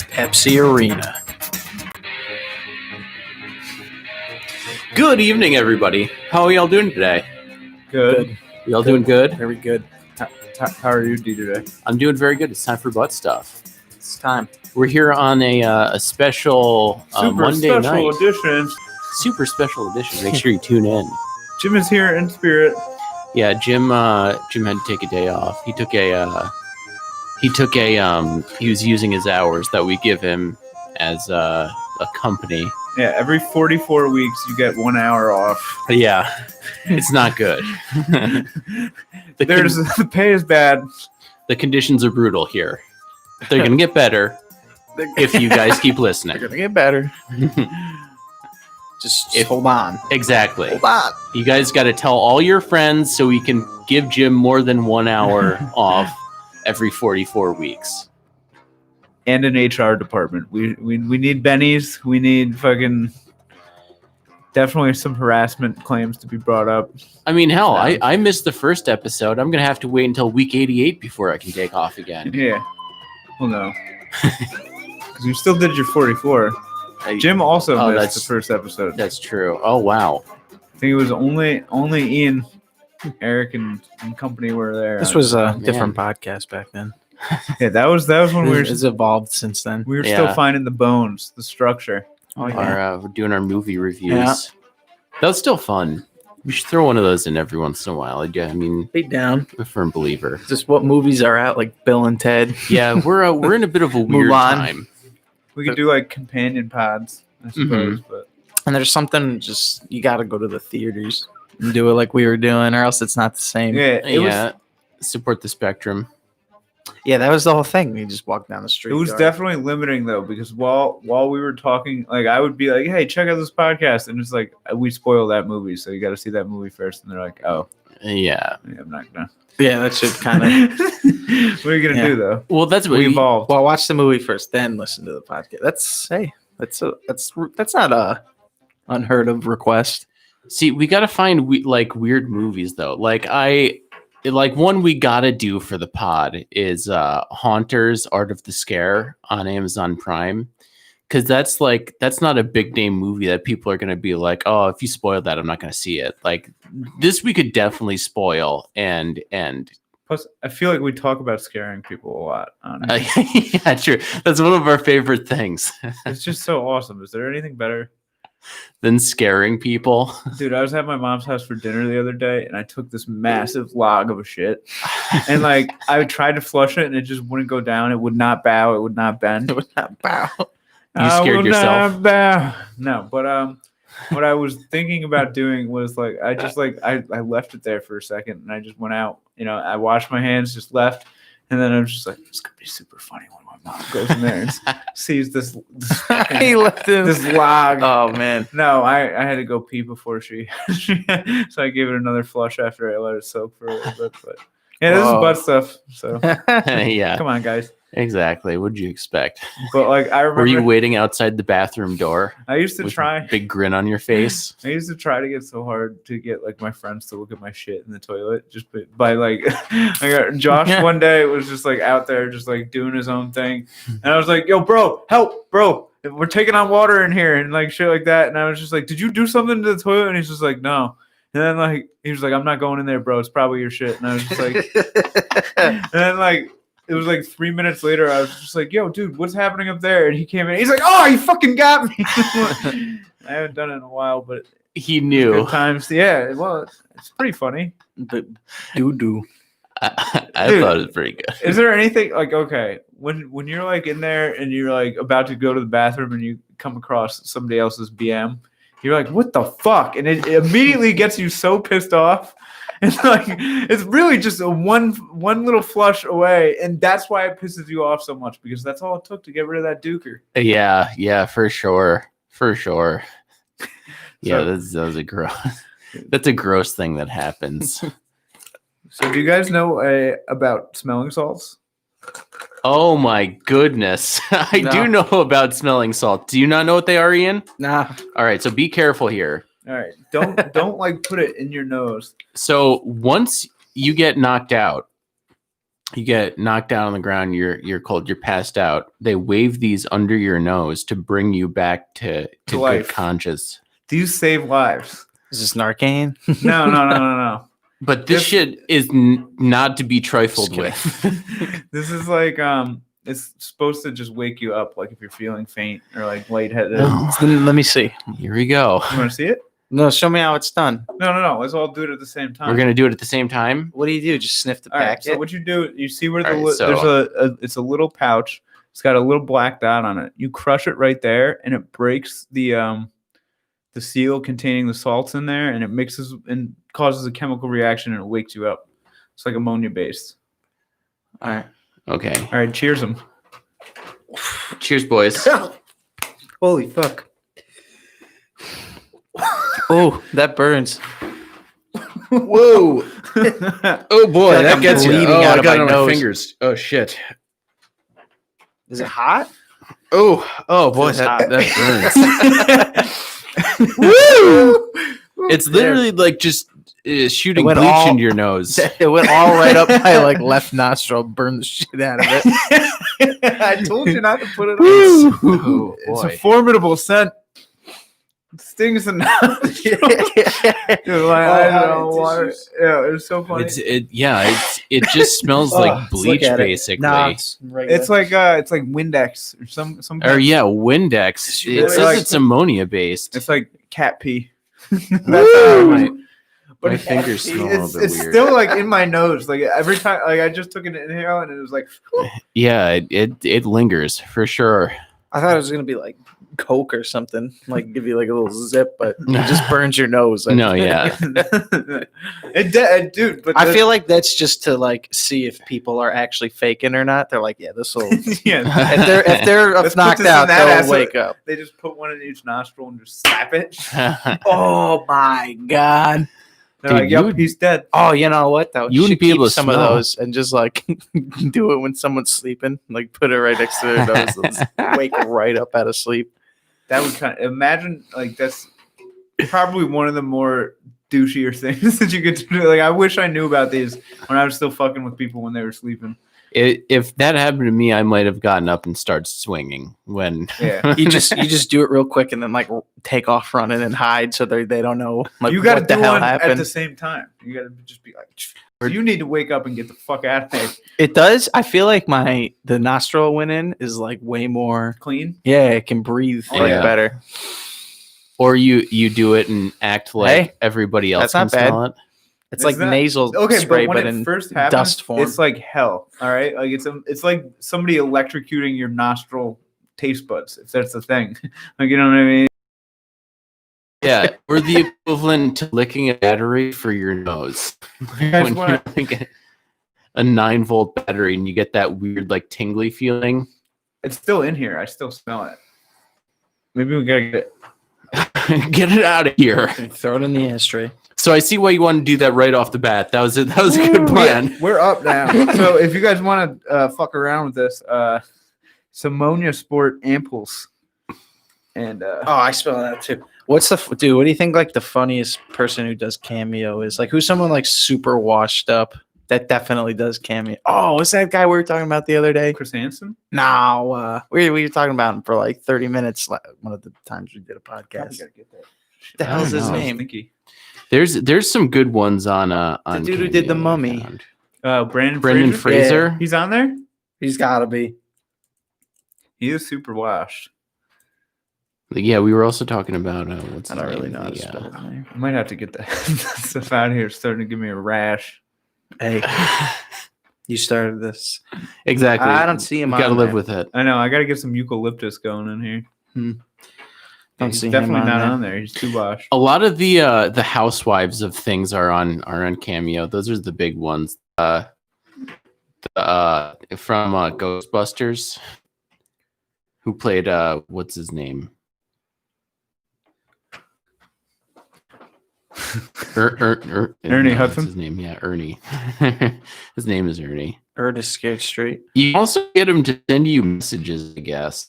Pepsi Arena. Good evening, everybody. How are y'all doing today? Good. Y'all doing good? Very good. How are you today? I'm doing very good. It's time for butt stuff. It's time. We're here on a special Monday special night. edition. Super special edition. Make sure you tune in. Jim is here in spirit. Yeah, Jim had to take a day off. He was using his hours that we give him as a company. Yeah, every 44 weeks you get 1 hour off. Yeah, it's not good. The pay is bad. The conditions are brutal here. They're going to get better if you guys keep listening. They're gonna get better. Just hold on. Exactly. Hold on. You guys got to tell all your friends so we can give Jim more than 1 hour off every 44 weeks. And an HR department. We need bennies. We need definitely some harassment claims to be brought up. I mean, hell, I missed the first episode. I'm going to have to wait until week 88 before I can take off again. Yeah. Well, no. Because you still did your 44. Jim also missed the first episode. That's true. Oh, wow. I think it was only Ian, Eric, and company were there. This was a different podcast back then. Yeah, that was when we were. It's evolved since then. We were still finding the bones, the structure. Oh, yeah. We're doing our movie reviews. Yeah. That was still fun. We should throw one of those in every once in a while. I mean, be down. I'm a firm believer. Just what movies are out, like Bill and Ted. Yeah, we're in a bit of a weird time. We could do like companion pods, I suppose. But and there's something just you got to go to the theaters and do it like we were doing, or else it's not the same. Yeah, support the spectrum. Yeah, that was the whole thing. You just walk down the street. It was definitely limiting though, because while we were talking, like I would be like, "Hey, check out this podcast," and it's like we spoil that movie, so you got to see that movie first. And they're like, "Oh, yeah, I'm not gonna." Yeah, that should kind of. What are you gonna do though? Well, that's what we evolved. Well, watch the movie first, then listen to the podcast. That's not a unheard of request. See, we got to find weird movies though. One we gotta do for the pod is Haunters: Art of the Scare on Amazon Prime, because that's not a big name movie that people are gonna be like, oh, if you spoil that, I'm not gonna see it. Like this, we could definitely spoil and. Plus, I feel like we talk about scaring people a lot. Honestly. Yeah, true. That's one of our favorite things. It's just so awesome. Is there anything better than scaring people? Dude, I was at my mom's house for dinner the other day, and I took this massive log of a shit, and I tried to flush it, and it just wouldn't go down. It would not bow. It would not bend. It would not bow. You scared yourself? Not bow. No, but what I was thinking about doing was I left it there for a second, and I just went out. I washed my hands, just left, and then I was just like, "It's gonna be super funny when my mom goes in there and sees this he left this log." Oh man, no, I had to go pee before she so I gave it another flush after I let it soak for a little bit. But yeah, this is butt stuff. So yeah, come on, guys. Exactly. What'd you expect? But I remember. Were you waiting outside the bathroom door? I used to with try. A big grin on your face. I used to try to get so hard to get my friends to look at my shit in the toilet. Just by I got Josh one day was just out there just doing his own thing, and I was like, "Yo, bro, help, bro! We're taking on water in here and shit like that." And I was just like, "Did you do something to the toilet?" And he's just like, "No." And then he was like, "I'm not going in there, bro. It's probably your shit." And I was just like, and then it was 3 minutes later, I was just like, "Yo, dude, what's happening up there?" And he came in. He's like, "Oh, you fucking got me." I haven't done it in a while, but he knew. Good times. Yeah, well, it's pretty funny. But doo-doo. I thought it was pretty good. Is there anything okay, when you're in there and you're about to go to the bathroom and you come across somebody else's BM, you're like, "What the fuck?" And it immediately gets you so pissed off. It's it's really just a one little flush away, and that's why it pisses you off so much, because that's all it took to get rid of that duker. Yeah, for sure. Yeah, that was a gross. That's a gross thing that happens. So, do you guys know about smelling salts? Oh my goodness, I do know about smelling salt. Do you not know what they are, Ian? Nah. All right, so be careful here. All right. Don't like put it in your nose. So once you get knocked out, on the ground, you're cold, you're passed out. They wave these under your nose to bring you back to good life. conscious. These save lives. Is this Narcan? No. But this shit is not to be trifled Just with. This is like it's supposed to just wake you up, like if you're feeling faint or like lightheaded. No. Let me see. Here we go. You want to see it? No, show me how it's done. No. Let's all do it at the same time. We're gonna do it at the same time. What do? Just sniff the All right. packet? So what you do? You see where All right, so- there's it's a little pouch. It's got a little black dot on it. You crush it right there, and it breaks the seal containing the salts in there, and it mixes and causes a chemical reaction, and it wakes you up. It's like ammonia based. All right. Okay. All right, cheers them. Cheers, boys. Holy fuck. Oh, that burns. Whoa. Oh boy, I feel like that I'm gets you. bleeding Oh, out I of got my it on nose. my fingers. Oh shit. Is it hot? Oh boy, Feels hot. that burns. Woo! It's literally like just shooting It went bleach all- into your nose. It went all right up my like left nostril, burned the shit out of it. I told you not to put it on. Oh, It's a boy. formidable scent. It stings the nose. Dude, like, I don't know why. Yeah, it was so funny. It just smells Oh, like let's bleach look at it. basically. Nah, it's regular. It's like Windex or some Or yeah, Windex. It's It really says like- it's ammonia based. It's like cat pee. Woo! But My it- fingers smell a little bit it's weird. still like in my nose. Like every time, like I just took an inhale and it was like, Yeah, it lingers for sure. I thought it was gonna be like Coke or something, like give you like a little zip, but it just burns your nose. No, yeah. dude. But I feel like that's just to like see if people are actually faking or not. They're like, yeah, this will. yeah, If they're Let's put knocked this in out, that they'll ass. wake up. they just put one in each nostril and just slap it. Oh my god! They're Dude, like, you yep, would- he's dead. Oh, you know what though? You wouldn't should be able keep to some of smell. those and just like do it when someone's sleeping. Like put it right next to their nose. They'll just wake right up out of sleep. That would kind of imagine like that's probably one of the more douchier things that you get to do. Like I wish I knew about these when I was still fucking with people when they were sleeping. If that happened to me, I might have gotten up and started swinging when. Yeah. You just do it real quick and then like take off running and hide so they don't know like You got to what the do hell one at happened. the same time. You got to just be like, you need to wake up and get the fuck out of there. It does. I feel like the nostril went in is like way more. Clean. Yeah, it can breathe like Yeah. better. Or you do it and act like Hey, everybody else that's can not bad. smell it. It's like that- nasal Okay, spray, but when but it in first happens, dust form. it's like hell. All right, like it's like somebody electrocuting your nostril taste buds. If that's the thing, like you know what I mean. Yeah, or the equivalent to licking a battery for your nose. guys When wanna- you're like a 9-volt battery and you get that weird like tingly feeling. It's still in here. I still smell it. Maybe we gotta get it. Get it out of here. Throw it in the ashtray. So I see why you want to do that right off the bat. That was a good plan. We're up now. So if you guys want to fuck around with this, Simonia Sport Ampulse. And Oh, I smell that too. What's the dude? What do you think? Like the funniest person who does cameo is like who's someone like super washed up that definitely does cameo. Oh, what's that guy we were talking about the other day? Chris Hansen. No, we were talking about him for like 30 minutes. One of the times we did a Probably podcast. gotta get that. What the hell's don't his know. name? Stinky. There's some good ones on The dude who did the Cameo I Mummy. found. Fraser. Brendan Fraser. He's on there. He's got to be. He is super washed. Yeah, we were also talking about what's I his don't really name? know how to The, spell his name. I might have to get that stuff out of here. It's starting to give me a rash. Hey, you started this. exactly. I don't see him You gotta on live there. with it. I know. I got to get some eucalyptus going in here. Don't He's see him definitely on not there. on there. He's too washed. A lot of the housewives of things are on Cameo. Those are the big ones. From Ghostbusters, who played what's his name? Ernie no, Hudson? That's his name, yeah, Ernie. His name is Ernie. Ernest Scared Straight. You can also get him to send you messages, I guess.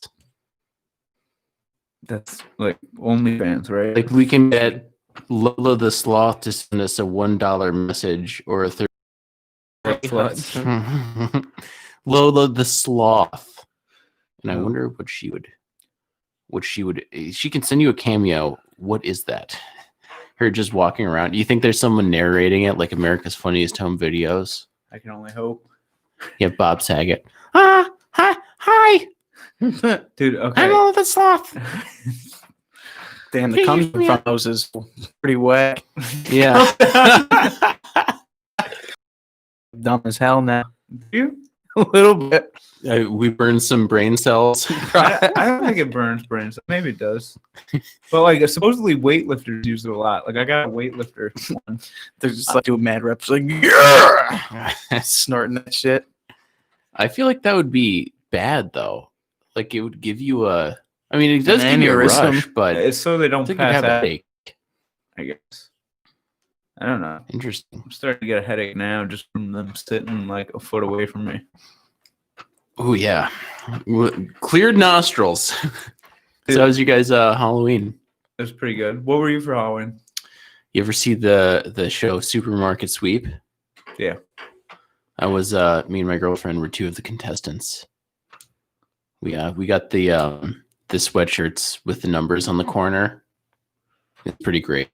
That's like OnlyFans, right? Like we can get Lola the Sloth to send us a $1 message or a Lola the Sloth. And I wonder what she would. She can send you a cameo. What is that? Her just walking around. Do you think there's someone narrating it like America's Funniest Home Videos? I can only hope. You have Bob Saget. Hi. Dude, okay. I'm Lola the Sloth. Damn, the cum from those is pretty wet. Yeah. Dumb as hell now. You? A little bit. We burned some brain cells. I don't think it burns brains. Maybe it does. But like supposedly weightlifters use it a lot. Like I got a weightlifter one. They're just like doing mad reps, like yeah, snorting that shit. I feel like that would be bad though. Like it would give you a. I mean, it does An give you a aneurysm. rush, but It's so they I don't think you'd pass have a out, headache. I guess. I don't know. Interesting. I'm starting to get a headache now just from them sitting like a foot away from me. Oh yeah, cleared nostrils. So how's you guys Halloween? It was pretty good. What were you for Halloween? You ever see the show Supermarket Sweep? Yeah. I was me and my girlfriend were two of the contestants. We got the sweatshirts with the numbers on the corner. It's pretty great.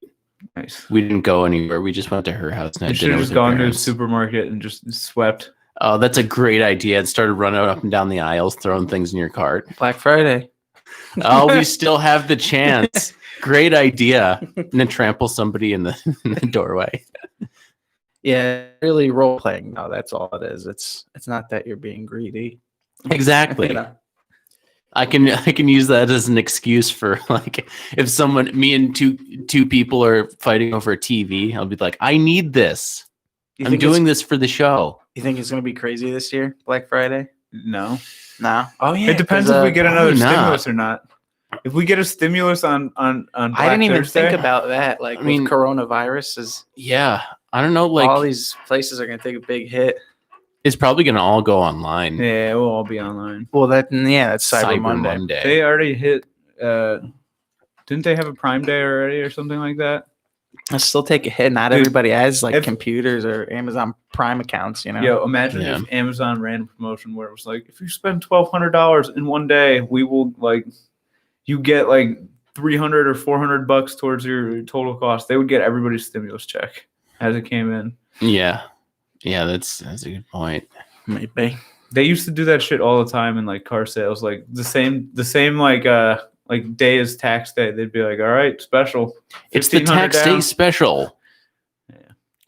Nice. We didn't go anywhere. We just went to her house and You had should dinner have with just her gone to a parents. supermarket and just swept. Oh, that's a great idea. And started running up and down the aisles, throwing things in your cart. Black Friday. Oh, we still have the chance. Great idea. And then trample somebody in the doorway. Yeah, really role playing. No, that's all it is. It's not that you're being greedy. Exactly. You know? I can use that as an excuse for like if me and two people are fighting over a TV, I'll be like, I need this. You I'm think doing this for the show. You think it's gonna be crazy this year, Black Friday? No. No. Oh yeah. It depends if we get another probably not. stimulus or not. If we get a stimulus on Black I didn't even Thursday, think about that. Like, I mean, with coronavirus, is Yeah. I don't know. Like all these places are gonna take a big hit. it's probably gonna all go online. Yeah, it will all be online. Well, that's Cyber Monday. They already hit. Didn't they have a Prime Day already or something like that? I still take a hit. Not Dude, everybody has like if- computers or Amazon Prime accounts. You know. Yo, imagine Yeah. if Amazon ran a promotion where it was like, if you spend $1,200 in one day, we will like, you get like $300 or $400 towards your total cost. They would get everybody's stimulus check as it came in. Yeah. Yeah, that's a good point. Maybe. They used to do that shit all the time in like car sales, like the same like day as tax day. They'd be like, all right, special. It's the 1,500 tax down. day special. Yeah.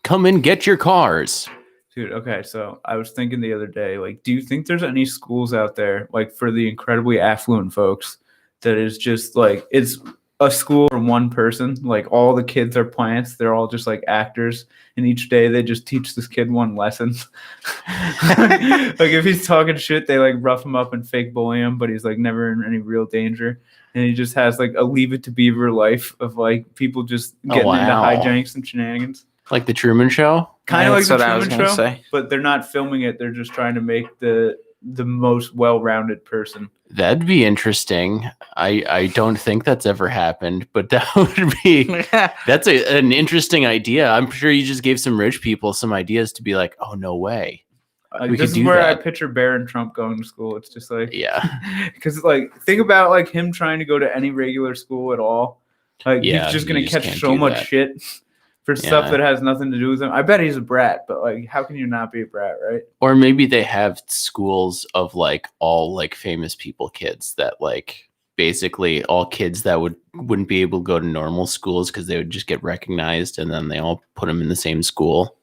Come and get your cars. Dude, okay, so I was thinking the other day, like, do you think there's any schools out there, like, for the incredibly affluent folks that is just, like, it's a school for one person? Like, all the kids are plants. They're all just, like, actors. And each day they just teach this kid one lesson. Like, if he's talking shit, they, like, rough him up and fake bully him, but he's, like, never in any real danger. And he just has, like, a Leave It to Beaver life of, like, people just getting into wow. hijinks and shenanigans. Like the Truman Show? Kind of like That's the what I was Truman gonna Show, say. but they're not filming it. They're just trying to make the most well-rounded person. That'd be interesting. I don't think that's ever happened, but that would be that's an interesting idea. I'm sure you just gave some rich people some ideas to be like, oh no way. Like, We this could is do where I that. picture Barron Trump going to school. It's just like, Yeah. because like think about like him trying to go to any regular school at all. Like Yeah, he's just you gonna just catch can't so do much that. shit for stuff Yeah. that has nothing to do with him. I bet he's a brat, but like, how can you not be a brat, right? Or maybe they have schools of like all like famous people kids that like basically all kids that wouldn't be able to go to normal schools because they would just get recognized and then they all put them in the same school.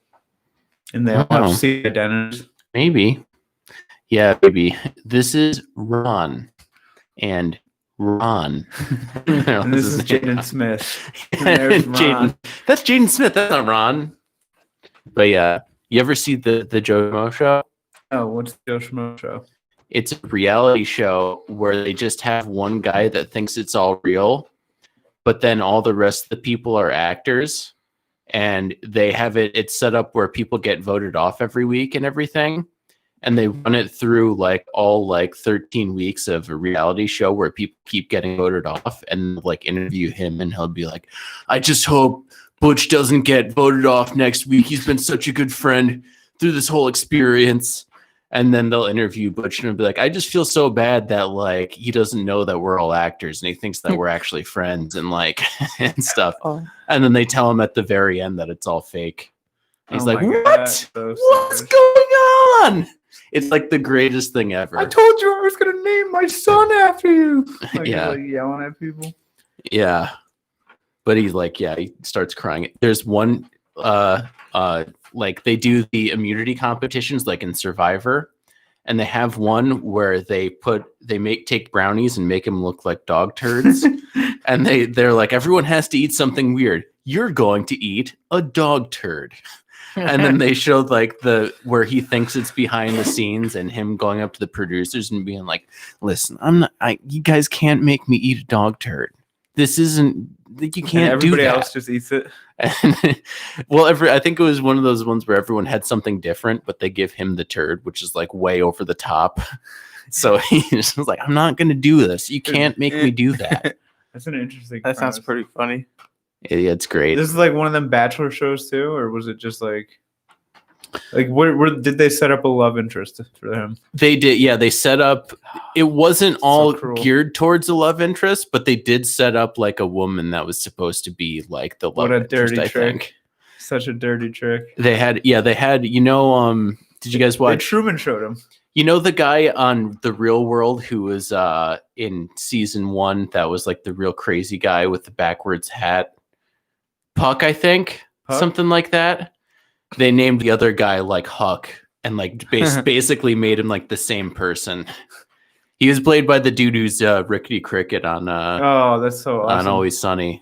And they all Oh. have C identities. Maybe. Yeah, maybe. This is Ron. And Ron. And this is Jaden Smith. And there's Ron. Jaden. That's Jaden Smith. That's not Ron. But yeah, you ever see the Joe Schmo show? Oh, what's the Joe Schmo show? It's a reality show where they just have one guy that thinks it's all real, but then all the rest of the people are actors, and they have it's set up where people get voted off every week and everything. and they run it through like all like 13 weeks of a reality show where people keep getting voted off, and like interview him, and he'll be like, I just hope Butch doesn't get voted off next week. He's been such a good friend through this whole experience. And then they'll interview Butch and be like, I just feel so bad that like he doesn't know that we're all actors and he thinks that we're actually friends and like and stuff. Oh. And then they tell him at the very end that it's all fake. He's Oh like, my God, what? so What's sad. going on? It's like the greatest thing ever. I told you I was gonna name my son after you. Like, Yeah. he's, like yelling at people. Yeah. But he's like, yeah, he starts crying. There's one like they do the immunity competitions like in Survivor, and they have one where they take brownies and make them look like dog turds. And they're like, everyone has to eat something weird. You're going to eat a dog turd. And then they showed like where he thinks it's behind the scenes, and him going up to the producers and being like, listen, you guys can't make me eat a dog turd. This isn't, you And can't do everybody that. else just eats it. And, well, I think it was one of those ones where everyone had something different, but they give him the turd, which is like way over the top. So he's like, I'm not going to do this. You can't make me do that. That's an interesting. That sounds premise. pretty funny. Yeah, it's great. This is like one of them Bachelor shows too, or was it just like where did they set up a love interest for him? They did, yeah. They set up. It wasn't all cruel. geared towards a love interest, but they did set up like a woman that was supposed to be like the love What a interest. dirty I trick! think Such a dirty trick. they had. You know, did you guys They watch? Truman showed him. You know the guy on The Real World who was in season 1 that was like the real crazy guy with the backwards hat? Puck, I think. Puck? Something like that. They named the other guy like Huck and like basically made him like the same person. He was played by the dude who's Rickety Cricket on Oh, that's so on awesome. Always Sunny.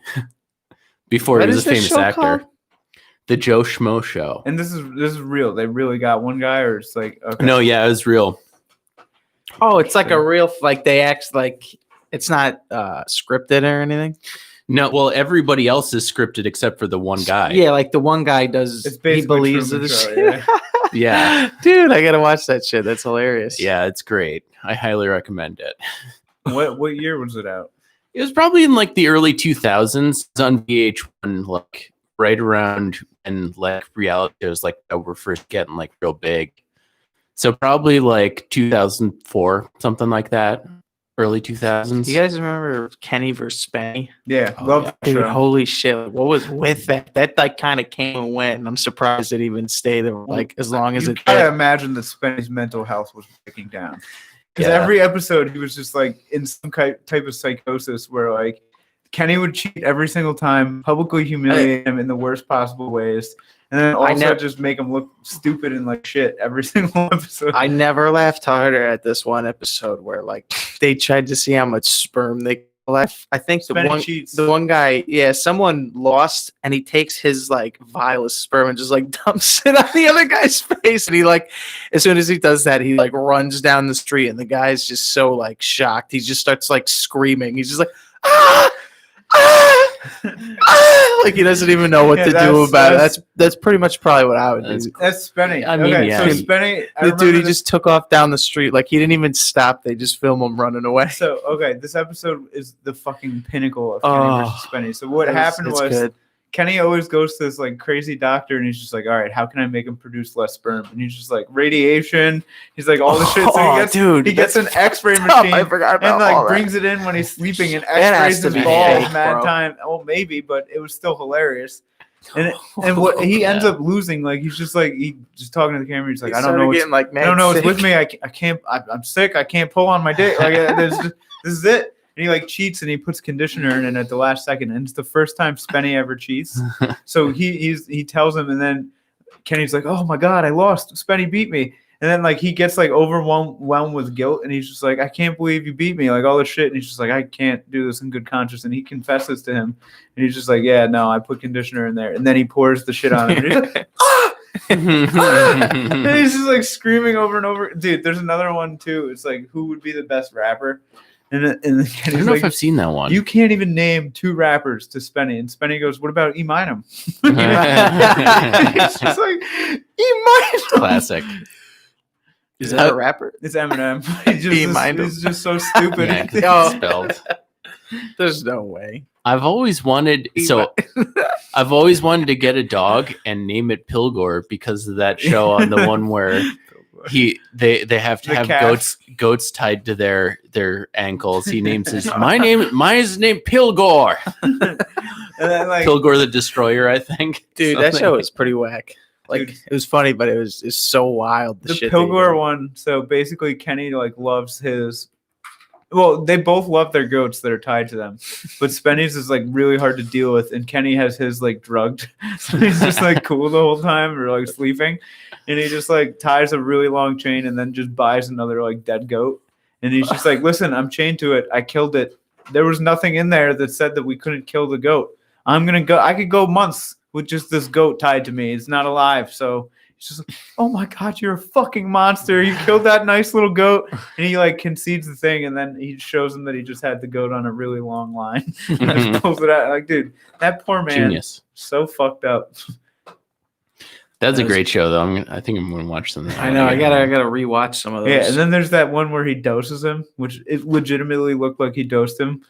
Before What he is was a this famous show actor. called? The Joe Schmo Show. And this is real. They really got one guy, or it's like okay. No, yeah, it was real. Oh, it's like a real like they act like it's not scripted or anything. No, well, everybody else is scripted except for the one guy. Yeah, like the one guy does. It's He basically believes Truman it. Show, Shit. Yeah. Dude, I gotta watch that shit. That's hilarious. Yeah, it's great. I highly recommend it. What year was it out? It was probably in like the early 2000s. It's on VH1, like right around and like reality shows like that were first getting like real big. So probably like 2004, something like that. Early 2000s. Do you guys remember Kenny versus Spenny? Yeah, Oh, love yeah. the Dude, show. holy shit! What was with that? That like kind of came and went, and I'm surprised it even stayed there like as long as You it gotta did. imagine that Spenny's mental health was breaking down. Because Yeah. every episode he was just like in some type of psychosis where like Kenny would cheat every single time, publicly humiliate him in the worst possible ways, and then also just make him look stupid and like shit every single episode. I never laughed harder at this one episode where like they tried to see how much sperm they left. I think Spenny cheats. the one guy, yeah, someone lost and he takes his like vial of sperm and just like dumps it on the other guy's face. And he like, as soon as he does that, he like runs down the street and the guy's just so like shocked. He just starts like screaming. He's just like, ah! Ah! Ah! Like he doesn't even know what Yeah, to do that's- about it. that's- That's pretty much probably what I would do. That's- That's Spenny. I mean, okay, yeah. so Spenny, I The dude, he remember this- just took off down the street. Like he didn't even stop. They just film him running away. So okay, this episode is the fucking pinnacle of Oh, Kenny versus Spenny. So what happened It's was good. Kenny always goes to this like crazy doctor, and he's just like, "All right, how can I make him produce less sperm?" And he's just like, "Radiation." He's like, all the shit. So Oh, he gets, dude, he gets an that's X-ray tough. machine I forgot about and like all that. brings it in when he's sleeping and has X-rays to his be balls fake, mad bro. time. Well, maybe, but it was still hilarious. And what he ends up losing, like he's just talking to the camera. He's like, I don't know what's like, I don't know what's with me. I can't. I'm sick. I can't pull on my dick. Like this is it. And he like cheats and he puts conditioner in it at the last second. And it's the first time Spenny ever cheats. So he tells him, and then Kenny's like, "Oh my god, I lost. Spenny beat me." And then like he gets like overwhelmed with guilt, and he's just like, "I can't believe you beat me." Like all this shit, and he's just like, "I can't do this in good conscience." And he confesses to him, and he's just like, "Yeah, no, I put conditioner in there." And then he pours the shit on him. And he's like, "Ah!" And he's just like screaming over and over. Dude, there's another one too. It's like, who would be the best rapper? And I Kenny's don't know like, if I've seen that one. you can't even name two rappers to Spenny. And Spenny goes, what about Eminem? It's just like, Eminem. Classic. Is that a rapper? It's Eminem. He's just so stupid. Yeah, 'cause it's Oh. spelled. There's no way. I've always wanted to get a dog and name it Pilgor because of that show on the one where they have to The have calf. goats tied to their ankles. He names his mine is named Pilgor. And then, like, Pilgor the Destroyer, I think. Dude, that Something. show was pretty whack. Like Dude. it was funny, but it's so wild. the shit they Pilgor did. one. So basically, Kenny like loves his. Well, they both love their goats that are tied to them, but Spenny's is like really hard to deal with, and Kenny has his like drugged, so he's just like cool the whole time or like sleeping, and he just like ties a really long chain and then just buys another like dead goat, and he's just like, "Listen, I'm chained to it. I killed it. There was nothing in there that said that we couldn't kill the goat. I'm gonna go. I could go months with just this goat tied to me. It's not alive, so." He's just like, oh my God, you're a fucking monster. You killed that nice little goat. And he like concedes the thing. And then he shows him that he just had the goat on a really long line. And just pulls it out. Like, dude, that poor man, Genius. so fucked up. That's a That was- great show, though. I think I'm gonna watch something. I know. I gotta rewatch some of those. Yeah. And then there's that one where he doses him, which it legitimately looked like he dosed him.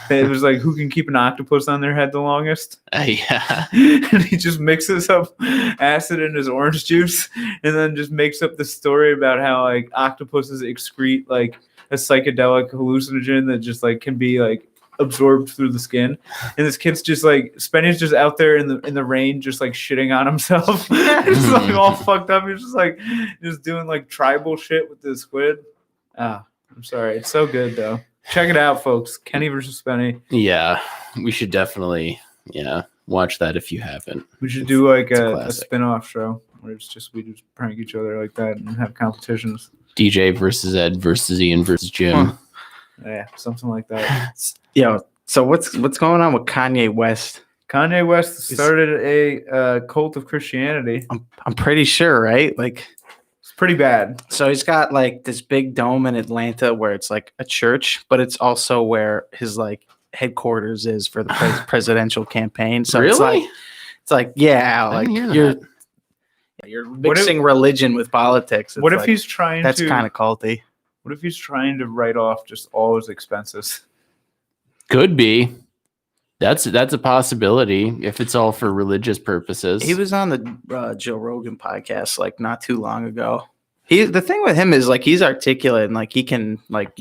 It was like, who can keep an octopus on their head the longest? Yeah. And he just mixes up acid in his orange juice and then just makes up the story about how like octopuses excrete like a psychedelic hallucinogen that just like can be like absorbed through the skin. And this kid's just like Spenny's just out there in the rain just like shitting on himself. Just like all fucked up. He's just like just doing like tribal shit with the squid. I'm sorry. It's so good though. Check it out, folks. Kenny versus Spenny. Yeah. We should definitely watch that if you haven't. We should do like it's a a classic. spin-off show where it's just we just prank each other like that and have competitions. DJ versus Ed versus Ian versus Jim. Huh. Yeah, something like that. Yo, so what's going on with Kanye West? Kanye West started a cult of Christianity. I'm pretty sure, right? Like, It's pretty bad. so he's got like this big dome in Atlanta where it's like a church, but it's also where his like headquarters is for the presidential campaign. So it's like yeah, I like didn't hear that. you're What if- mixing religion with politics. It's What if like, he's trying that's to? kind of culty. What if he's trying to write off just all his expenses? Could be. That's a possibility if it's all for religious purposes. He was on the Joe Rogan podcast like not too long ago. The thing with him is like he's articulate and like he can like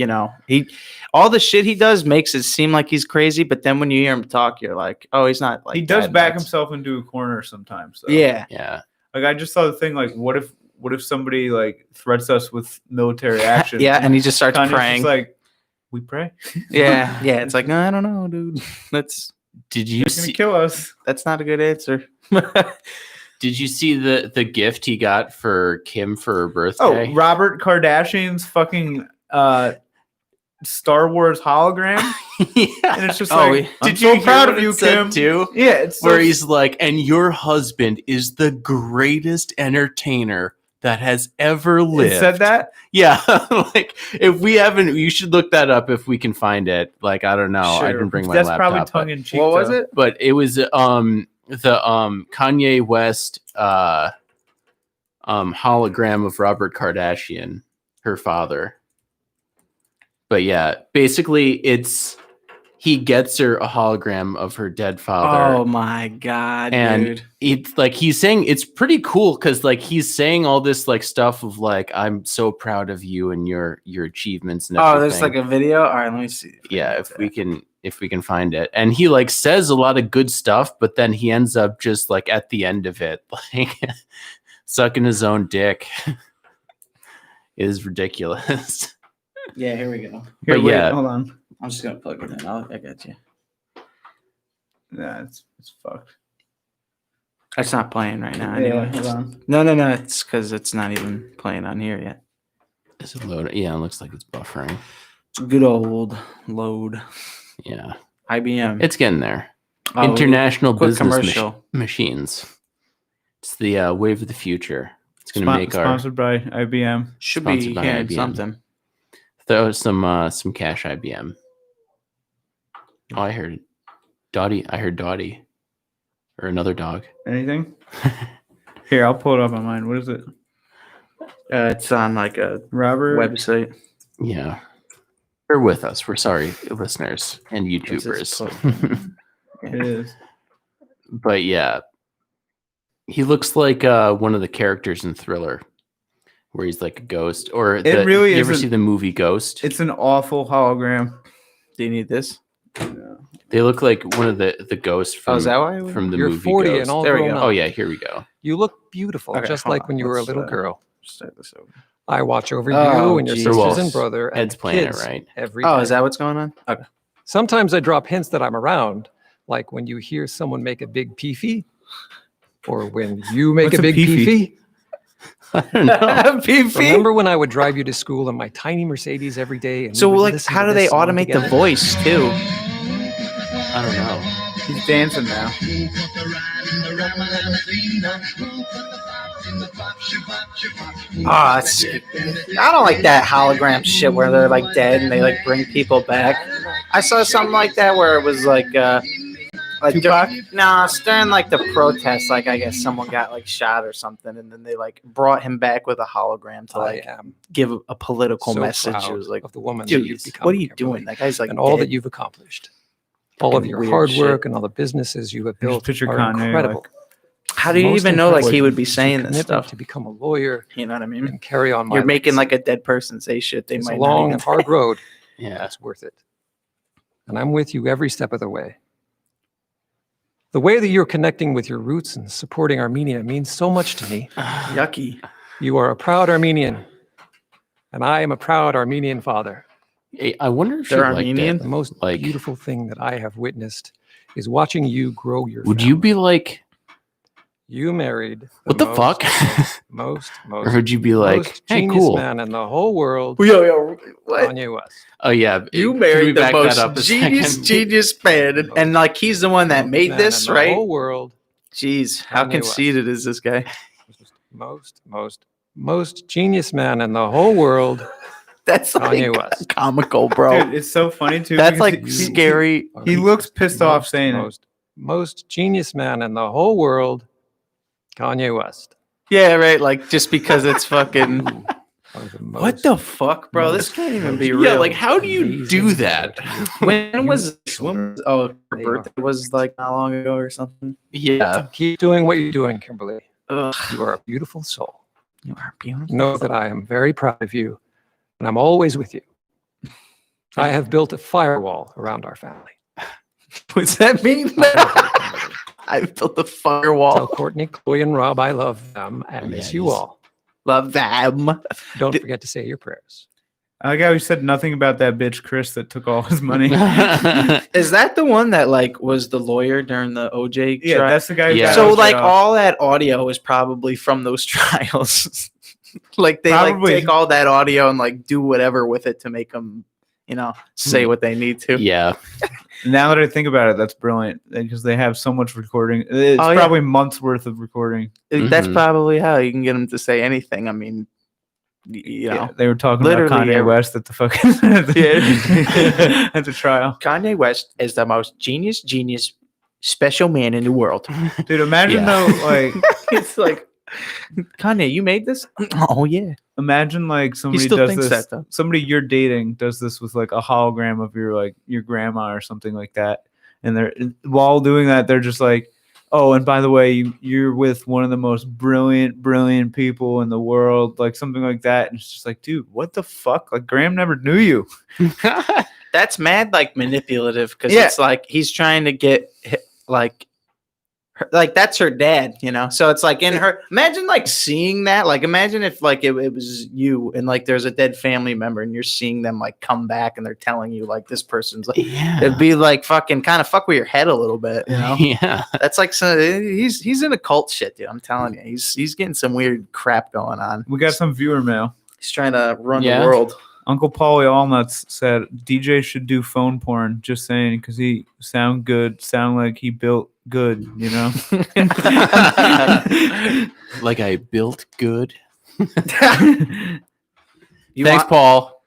all the shit he does makes it seem like he's crazy, but then when you hear him talk, you're like, oh, he's not like He does that back nuts. himself into a corner sometimes. Though. Yeah, yeah. Like I just saw the thing. Like, what if somebody like threats us with military action? yeah, and he just starts Kanye's praying. just like, we pray. yeah, it's like no, I don't know, dude. Did you They're gonna see? kill us. That's not a good answer. Did you see the gift he got for Kim for her Oh, birthday? Robert Kardashian's fucking Star Wars hologram, Yeah. and it's just Oh, like, I'm Did so you proud hear of what you, it said, Kim. too? Yeah, it's Where so- he's like, and your husband is the greatest entertainer that has ever lived. it said that. Yeah, like if we haven't, you should look that up if we can find it. Like I don't know, I Sure. didn't bring my That's laptop. probably tongue in cheek. What was it? But it was the Kanye West hologram of Robert Kardashian, her father. But yeah, basically it's he gets her a hologram of her dead father. Oh my god, And dude. it's like he's saying it's pretty cool because like he's saying all this like stuff of like I'm so proud of you and your achievements and everything. Oh, there's like a video. All right, let me see. Yeah, if we can find it. And he like says a lot of good stuff, but then he ends up just like at the end of it like sucking his own dick. It is ridiculous. Yeah, here we go. Here, But wait, yeah. hold on. I'm just gonna plug it in. I got you. Yeah, it's fucked. It's not playing right now. Yeah, Anyway. hold on. No. It's because it's not even playing on here yet. Is it loaded? Yeah, it looks like it's buffering. Good old load. Yeah. IBM. It's getting there. Oh, International quick Business commercial. Machines. It's the wave of the future. It's going to make our Sponsored by IBM. Should sponsored be by hearing IBM. something. throw some cash IBM. Oh, I heard Dottie. I heard Dottie. Or another dog. Anything? Here, I'll pull it up on mine. What is it? It's on like a Robert. website. Yeah. Bear with us. We're sorry, listeners and YouTubers. It is. But yeah, he looks like one of the characters in Thriller, where he's like a ghost. Or really you ever is see the movie Ghost? It's an awful hologram. Do you need this? They look like one of the ghosts from, Is that why? from the You're movie 40 Ghost. and all There we grown go. up. Oh yeah, here we go. You look beautiful, Okay, just hold like on. when you were a Let's, little girl. Start this over. I watch over Oh, you and your geez. sisters Well, and brother and Ed's the playing it kids right. every Oh, day. is that what's going on? Okay. Sometimes I drop hints that I'm around, like when you hear someone make a big peefee, or when you make What's a a big peefee? peefee. I don't know. Remember when I would drive you to school in my tiny Mercedes every day? And So, we would like, listen how to do they this song automate the together? voice too? I don't know. He's dancing now. Ah, I don't like that hologram shit where they're like dead and they like bring people back. I saw something like that where it was like Tupac? during like the protest, like I guess someone got like shot or something, and then they like brought him back with a hologram to I like am give a political so message. proud It was like, of the woman that dude, you've become. what are you Kimberly, doing? That guy's like and all that dead. you've accomplished. All of Fucking your weird hard shit. work and all the businesses you have built picture are Kanye, incredible. How do you Most even know like he impressive would be is your saying this commitment stuff? to become a lawyer You know what I mean? and carry on my You're making legacy. like a dead person say shit. They It's a might long not and even hard road. Yeah. That's worth it. And I'm with you every step of the way. The way that you're connecting with your roots and supporting Armenia means so much to me. yucky. You are a proud Armenian, and I am a proud Armenian father. Hey, I wonder if They're you like Armenian? that. The most Like- beautiful thing that I have witnessed is watching you grow your Would family. you be like, You married what the most- fuck? Most Or would you be like, most hey, genius cool? man in the whole world, Yo, what? Kanye West. Oh yeah, You can we married the back that most up a second? genius man, and like he's the one that made Man this, in the right? whole world, Jeez, how Kanye West. conceited is this guy? most genius man in the whole world, That's like Kanye West. comical, bro. Dude, it's so funny too. That's because like he- scary. He looks pissed off saying it. Most genius man in the whole world, Kanye West. Yeah, right. Like just because it's fucking. One of the What most- the fuck, bro? This can't even be real. Yeah, like how do you amazing do that? when was this? When was, oh, her They are. birthday was like not long ago or something. Yeah, Keep doing what you're doing, Kimberly. Ugh, You are a beautiful soul. you are beautiful. Know that I am very proud of you, and I'm always with you. I have built a firewall around our family. What's that mean? I built a Tell firewall. Courtney, Chloe, and Rob I love them and miss you Yes. all. Love them. Don't Did- forget to say your prayers. I like how he said nothing about that bitch Chris that took all his money. Is that the one that like was the lawyer during the OJ Yeah, trial? that's the guy. Who Yeah. got So OJ like off. all that audio is probably from those trials. Like they Probably. like take all that audio and like do whatever with it to make them, say what they need to. yeah. Now that I think about it, that's brilliant because they have so much recording. It's Oh, yeah. probably months worth of recording. That's Mhm. probably how you can get them to say anything. I mean, you know, Yeah, they were talking literally about Kanye every- West at the fucking Yeah. at the trial. Kanye West is the most genius, special man in the world. Dude, imagine Yeah. though, like It's like, Kanye, you made this? Oh yeah. imagine like somebody still does thinks this. that, though. Somebody you're dating does this with like a hologram of your grandma or something like that, and they're while doing that they're just like, oh, and by the way, you're with one of the most brilliant people in the world, like something like that, and it's just like, dude, what the fuck? Like Graham never knew you. That's mad like manipulative because Yeah. it's like he's trying to get like like that's her dad, so it's like in her imagine like seeing that, like imagine if like it was you and like there's a dead family member and you're seeing them like come back and they're telling you like this person's like Yeah. it'd be like fucking kind of fuck with your head a little bit, Yeah. That's like he's in a cult shit, dude. I'm telling you, he's getting some weird crap going on. We got some viewer mail. He's trying to run Yeah. the world. Uncle Paulie Allnuts said DJ should do phone porn. Just saying, because he sound like he built good, Like I built good. You Thanks, want- Paul.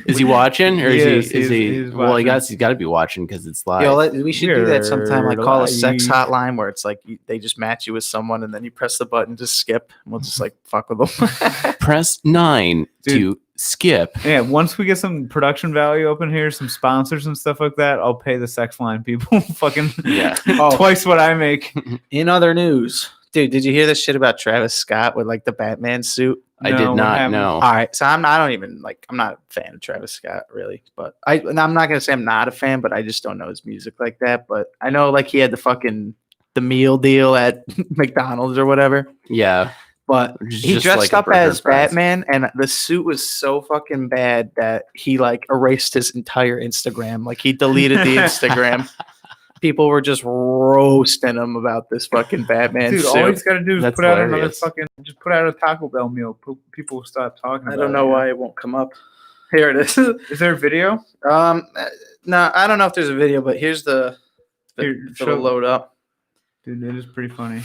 Is he watching, or is he's well, watching. he's got to be watching because it's live. Yo, we should do that sometime. Like call a sex Live. hotline where it's like they just match you with someone, and then you press the button to skip, and we'll just like fuck with them. Press 9 Dude. to skip. Yeah, once we get some production value open here, some sponsors and stuff like that, I'll pay the sex line people fucking Yeah. Oh. twice what I make. In other news, dude, did you hear this shit about Travis Scott with like the Batman suit? I No, did what not happened? know. All right, so I don't even like. I'm not a fan of Travis Scott really, but and I'm not gonna say I'm not a fan, but I just don't know his music like that. But I know like he had the meal deal at McDonald's or whatever. Yeah. But Which is he just dressed like a up burger and as fries. Batman, and the suit was so fucking bad that he like erased his entire Instagram. Like he deleted the Instagram. People were just roasting him about this fucking Batman Dude, suit. all he's got to do is That's put out another hilarious. fucking, just put out a Taco Bell meal. People will stop talking about I it. don't know why it won't come up. Here it is. Is there a video? No, I don't know if there's a video, but here's the Here, it'll show- load up. Dude, it is pretty funny.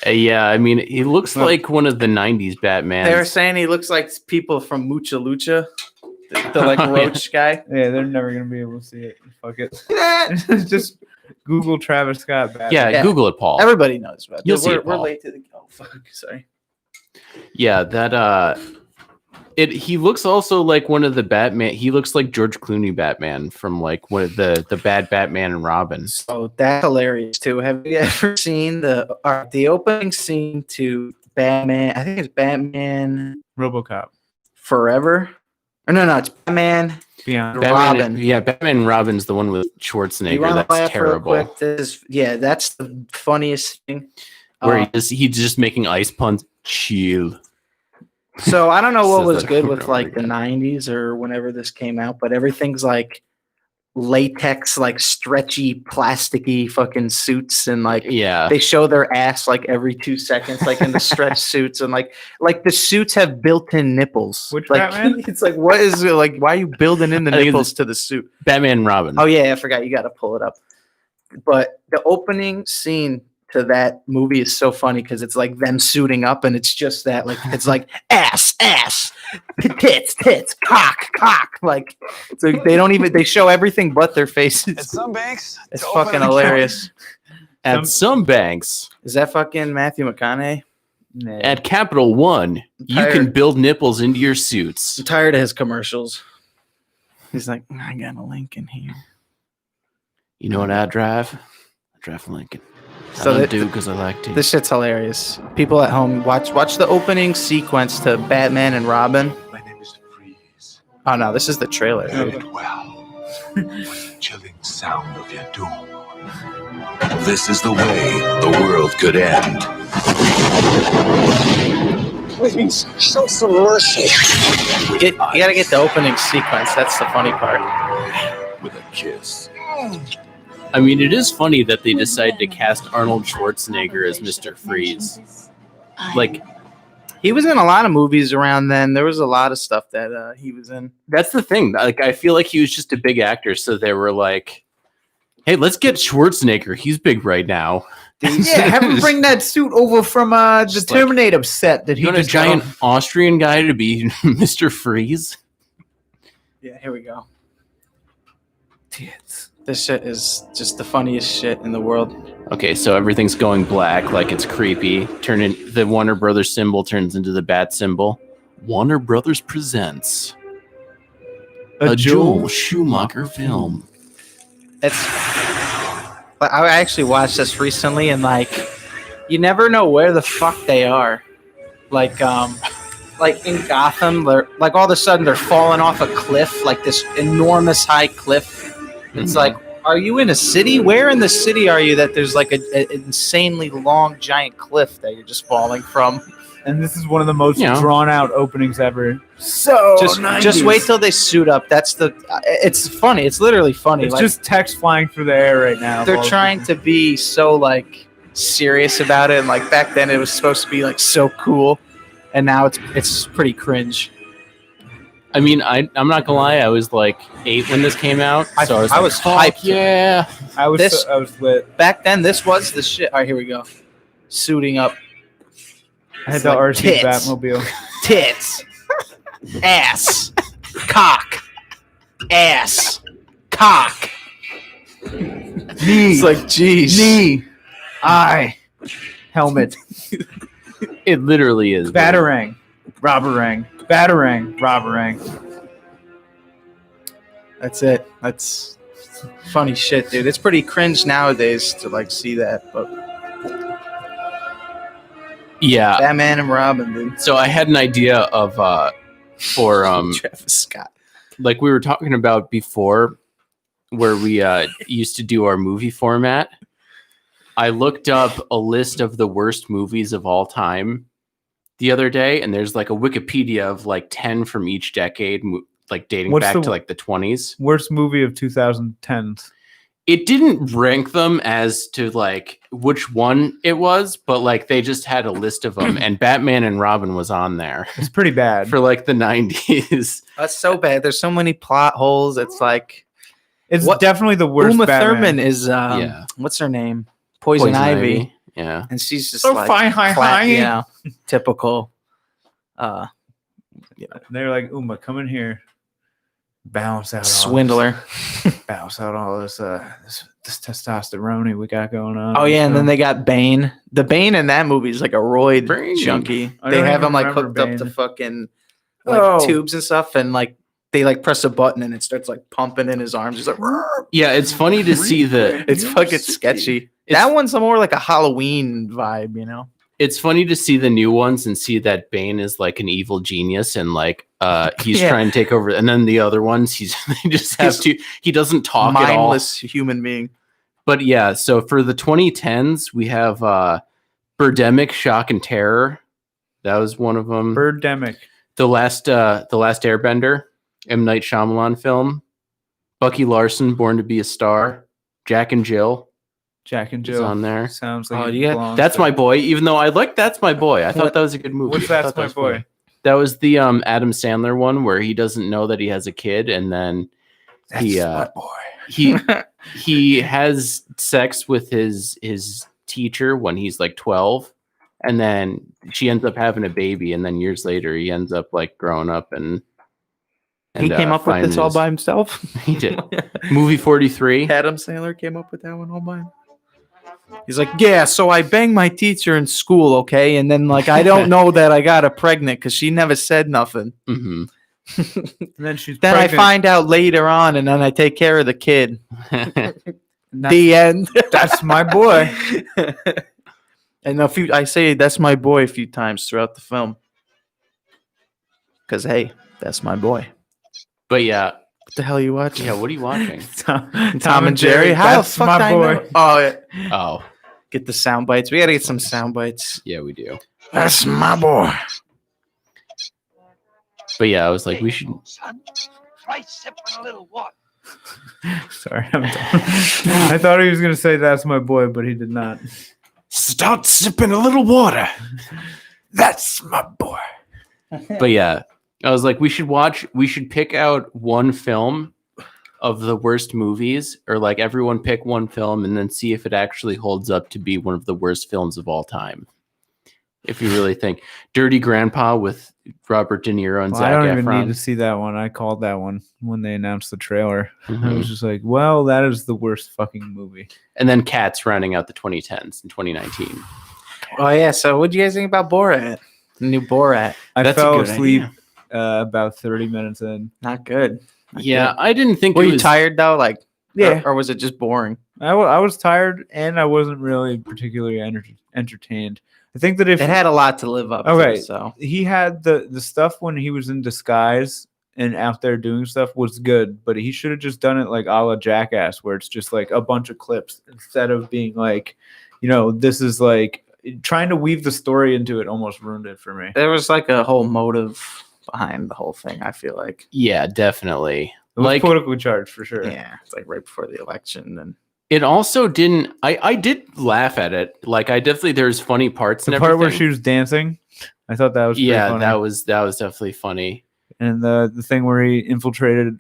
Yeah, I mean, he looks Well- like one of the 90s Batmans. They're saying he looks like people from Mucha Lucha, the like Oh, yeah. roach guy. Yeah, they're never gonna be able to see it. Fuck it. Just Google Travis Scott Batman. yeah, Yeah. Google it, Paul. Everybody knows about. You'll We're, see it, we're Paul. late to the. Oh fuck! Sorry. Yeah, that he looks also like one of the Batman. He looks like George Clooney Batman from like one of the bad Batman and Robin. Oh, that's hilarious too. Have you ever seen the opening scene to Batman? I think it's Batman RoboCop. Forever. Or no, it's Batman. Beyond. Robin. Yeah, Batman and Robin's the one with You Schwarzenegger. wanna That's laugh real terrible. quick? That's the funniest thing. Where he's just making ice puns. Chill. So I don't know what Says was that good over with and over like the again. 90s or whenever this came out, but everything's like latex, like stretchy, plasticky fucking suits, and like Yeah. they show their ass like every 2 seconds, like in the stretch suits, and like the suits have built-in nipples. Which like Batman? it's like what is it like? Why are you building in the I think it's- nipples to the suit? Batman and Robin. Oh yeah, I forgot. You got to pull it up. But the opening scene to that movie is so funny because it's like them suiting up, and it's just that like it's like ass, tits, cock. Like so they show everything but their faces. At some banks, It's to open fucking an account, hilarious. At some banks, Is that fucking Matthew McConaughey? Nah. at Capital One, you tired. can build nipples into your suits. I'm tired of his commercials. He's like, I got a link in here. You know what I drive? I drive a Lincoln. So I don't that- do because I like to. This shit's hilarious. People at home, watch the opening sequence to Batman and Robin. My name is Freeze. Oh no, this is the trailer. Oh. dude. Well, the chilling sound of your doom. This is the way the world could end. Please, show some mercy. You gotta get the opening sequence. That's the funny part. With a kiss. I mean, it is funny that they decided to cast Arnold Schwarzenegger as Mr. Freeze. Like, He was in a lot of movies around then. There was a lot of stuff that he was in. that's the thing. Like, I feel like he was just a big actor, so they were like, "Hey, let's get Schwarzenegger. He's big right now." Yeah, have him bring that suit over from the Just like- Terminator set that he You want a just giant Austrian guy to be Mr. Freeze? Yeah, here we go. This shit is just the funniest shit in the world. Okay, so everything's going black, like it's creepy. The Warner Brothers symbol turns into the bat symbol. Warner Brothers presents a Joel Schumacher film. I actually watched this recently, and like, you never know where the fuck they are. Like in Gotham, they're like all of a sudden they're falling off a cliff, like this enormous high cliff. It's Mhm. like, are you in a city? Where in the city are you that there's like an insanely long giant cliff that you're just falling from? And this is one of the most Yeah. drawn out openings ever. So Just wait till they suit up. It's funny. It's literally funny. It's Like, just text flying through the air right now. they're trying to be so like serious about it, and like back then it was supposed to be like so cool, and now it's pretty cringe. I mean, I'm not gonna lie, I was like 8 when this came out, so I was I like, was "Fuck hyped. yeah." I was this- I was lit. Back then, this was the shit. All right, here we go. Suiting up, I had It's the like RC tits. Batmobile. tits, ass, cock, ass, cock. Knee, It's like, geez. knee, eye, helmet, It literally is. batarang, robberang, batarang, robberang. That's it. That's funny shit, dude. It's pretty cringe nowadays to like see that, but Yeah. Batman and Robin, dude. So I had an idea of for Travis Scott. like we were talking about before, where we used to do our movie format. I looked up a list of the worst movies of all time the other day, and there's like a Wikipedia of like 10 from each decade, like dating What's back the- to like the 20s. Worst movie of 2010s. It didn't rank them as to like which one it was, but like they just had a list of them, and Batman and Robin was on there It's pretty bad. for like the 90s. That's so bad. There's so many plot holes. It's like It's What- definitely the worst. Uma Batman. Thurman is Yeah. what's her name? Poison Ivy. Yeah. And she's just So like fine, hi, flat, hi. you know, typical. They're like, Uma, come in here. Bounce out. Swindler. Bounce out all this this testosterone we got going on. Oh yeah, and then they got Bane. The Bane in that movie is like a roid Bane. junkie. I They don't have even him like remember hooked up Bane. to fucking like Oh. tubes and stuff, and like they like press a button and it starts like pumping in his arms. He's like, "Rrr." Yeah, it's funny to see the It's fucking sketchy. It's- That one's more like a Halloween vibe, you know. it's funny to see the new ones and see that Bane is like an evil genius and like he's Yeah. trying to take over, and then the other ones they just have to, he doesn't talk at all. Mindless human being. But yeah, so for the 2010s we have Birdemic, Shock and Terror. That was one of them. Birdemic. The last Airbender, M. Night Shyamalan film. Bucky Larson, Born to Be a Star. Jack and Jill Jack and is Jill. on there. Sounds Oh, like you got- belongs That's there. my boy. Even though I like That's My Boy, I thought What- that was a good movie. What's I That's thought that My was Boy? funny. That was the Adam Sandler one where he doesn't know that he has a kid, and then he he has sex with his teacher when he's like 12, and then she ends up having a baby, and then years later he ends up like growing up and He came up with this all by himself. He did. Movie 43. Adam Sandler came up with that one all by him. He's like, yeah, so I banged my teacher in school, okay? And then, like, I don't know that I got her pregnant because she never said nothing. hmm And then she's Then pregnant. I find out later on, and then I take care of the kid. And The end. that's my boy. And I say that's my boy a few times throughout the film. Because, hey, that's my boy. But yeah, What the hell are you watching? yeah. What are you watching? Tom and Jerry. How the That's fuck my I boy. know? Oh, yeah. Oh, Get the sound bites. We got to get some sound bites. yeah, we do. That's my boy. But yeah, I was like, we should. Son, try sipping a little water. Sorry, I'm done. I thought he was gonna say that's my boy, but he did not. Start sipping a little water. That's my boy. But yeah, I was like, we should pick out one film of the worst movies, or like everyone pick one film and then see if it actually holds up to be one of the worst films of all time. If you really think Dirty Grandpa with Robert De Niro and Well, I Zac don't even need Efron. to see that one. I called that one when they announced the trailer. I Mhm. was just like, well, that is the worst fucking movie. And then Cats rounding out the 2010s in 2019. Oh, yeah. So, what do you guys think about Borat? The new Borat. I That's a fell good asleep idea. about 30 minutes in. Not good. Not Yeah, good. I didn't think Were it you was tired, though? Like, Yeah. Or was it just boring? I was tired and I wasn't really particularly entertained. I think that if It had a lot to live up Okay. to. So, he had the stuff when he was in disguise and out there doing stuff was good, but he should have just done it like a la Jackass, where it's just like a bunch of clips instead of being like, this is like trying to weave the story into it almost ruined it for me. there was like a whole motive behind the whole thing, I feel like. Yeah, definitely. It was Like, politically charged for sure. Yeah. It's like right before the election. And it also didn't. I did laugh at it. Like, I definitely, there's funny parts. The and part where everything. she was dancing, I thought that was pretty Yeah, funny. that was definitely funny. And the thing where he infiltrated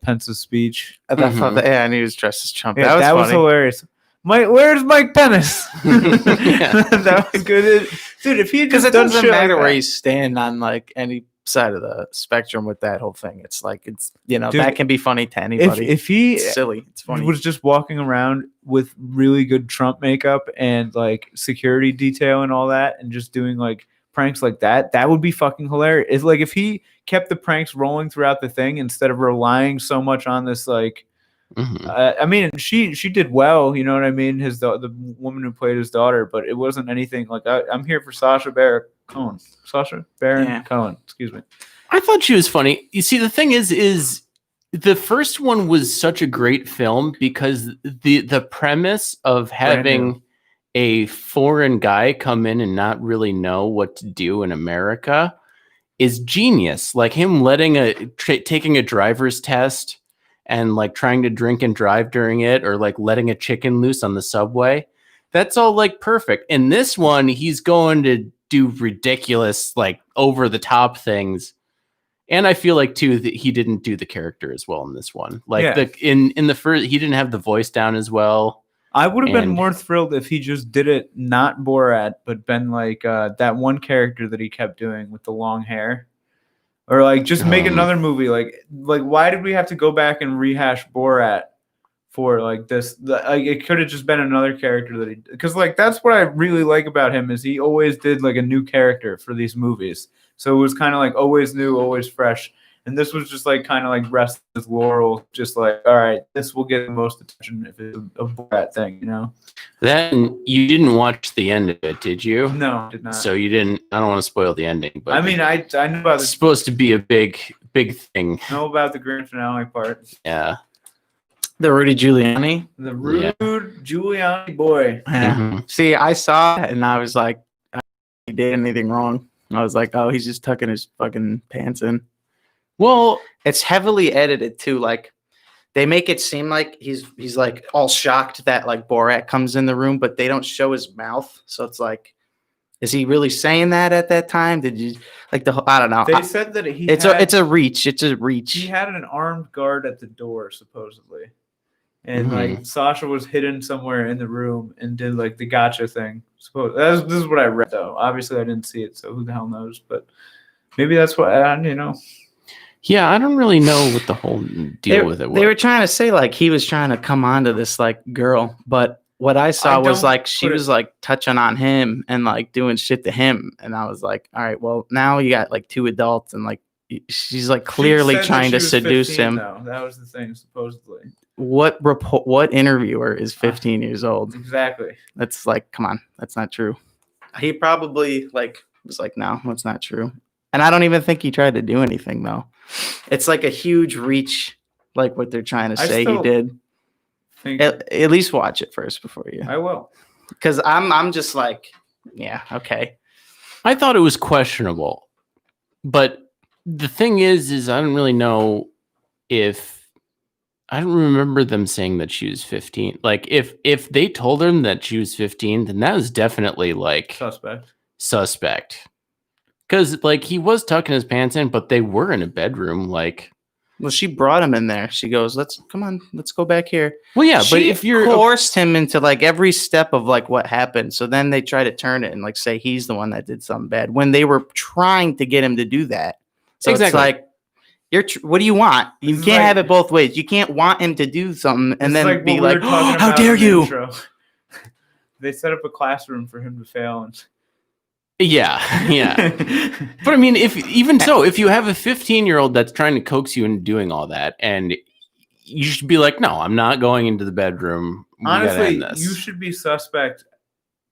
Pence's speech. I thought, Mhm. yeah, and he was dressed as Trump. Yeah, that was funny. hilarious. Where's Mike Pence? Yeah. That was good. Dude, if he had Because just it done doesn't shit matter like where that- you stand on like any side of the spectrum with that whole thing. It's like it's Dude, that can be funny to anybody. If he it's silly, it's funny. was just walking around with really good Trump makeup and like security detail and all that, and just doing like pranks like that, that would be fucking hilarious. It's like if he kept the pranks rolling throughout the thing instead of relying so much on this like. I mean, she did well, you know what I mean. The woman who played his daughter, but it wasn't anything like I'm here for Sacha Baron Cohen. Sacha Baron Cohen, excuse me. I thought she was funny. You see, the thing is the first one was such a great film because the premise of having a foreign guy come in and not really know what to do in America is genius. Like him taking a driver's test and like trying to drink and drive during it, or like letting a chicken loose on the subway. That's all like perfect. In this one, he's going to do ridiculous, like over the top things. And I feel like too that he didn't do the character as well in this one. Like in the first, he didn't have the voice down as well. I would have been more thrilled if he just did it not Borat, but been like that one character that he kept doing with the long hair. Or like just make another movie. Like why did we have to go back and rehash Borat for like this? Like it could have just been another character that because like that's what I really like about him is he always did like a new character for these movies. So it was kind of like always new, always fresh. And this was just like kind of like rest his laurels, just like, all right, this will get the most attention if it's a Borat thing, you know? Then you didn't watch the end of it, did you? No, I did not. So you didn't. I don't want to spoil the ending, but I mean, I knew about it's supposed to be a big thing. know about the grand finale part. Yeah. The Rudy Giuliani. The rude Giuliani boy. Mhm. See, I saw it and I was like, he did anything wrong. I was like, oh, he's just tucking his fucking pants in. Well, It's heavily edited too. Like they make it seem like he's like all shocked that like Borat comes in the room, but they don't show his mouth. So it's like, is he really saying that at that time? Did you like I don't know. They said that It's a reach. It's a reach. He had an armed guard at the door, supposedly. And Mhm. like Sasha was hidden somewhere in the room and did like the gotcha thing. This is what I read though. Obviously I didn't see it, so who the hell knows? But maybe that's what you know. yeah, I don't really know what the whole deal with it was. They were trying to say like he was trying to come on to this like girl, but what I saw was don't like she put it- was like touching on him and like doing shit to him, and I was like, all right, well now you got like two adults and like she's like clearly She said that trying she to was seduce 15, him. though. That was the thing, supposedly. What interviewer is 15 years old? Exactly. That's like, come on, that's not true. He probably like was like, no, that's not true. And I don't even think he tried to do anything though. It's like a huge reach, like what they're trying to I say he still did. think At least watch it first before you, I will. because I'm just like, yeah, okay. I thought it was questionable, but the thing is I don't really know if I don't remember them saying that she was 15. Like if they told him that she was 15, then that was definitely like suspect. Because like he was tucking his pants in, but they were in a bedroom. Like, Well, she brought him in there. She goes, let's go back here. well, yeah, but She if you're coerced him into like every step of like what happened. So then they try to turn it and like say he's the one that did something bad when they were trying to get him to do that. So it's Exactly. like, what do you want? You This is can't like- have it both ways. You can't want him to do something and It's then like be what we like, were talking how about dare in the you? intro. They set up a classroom for him to fail. And yeah. But I mean, if you have a 15-year-old that's trying to coax you into doing all that, and you should be like, no, I'm not going into the bedroom. We gotta honestly, end this. you should be suspect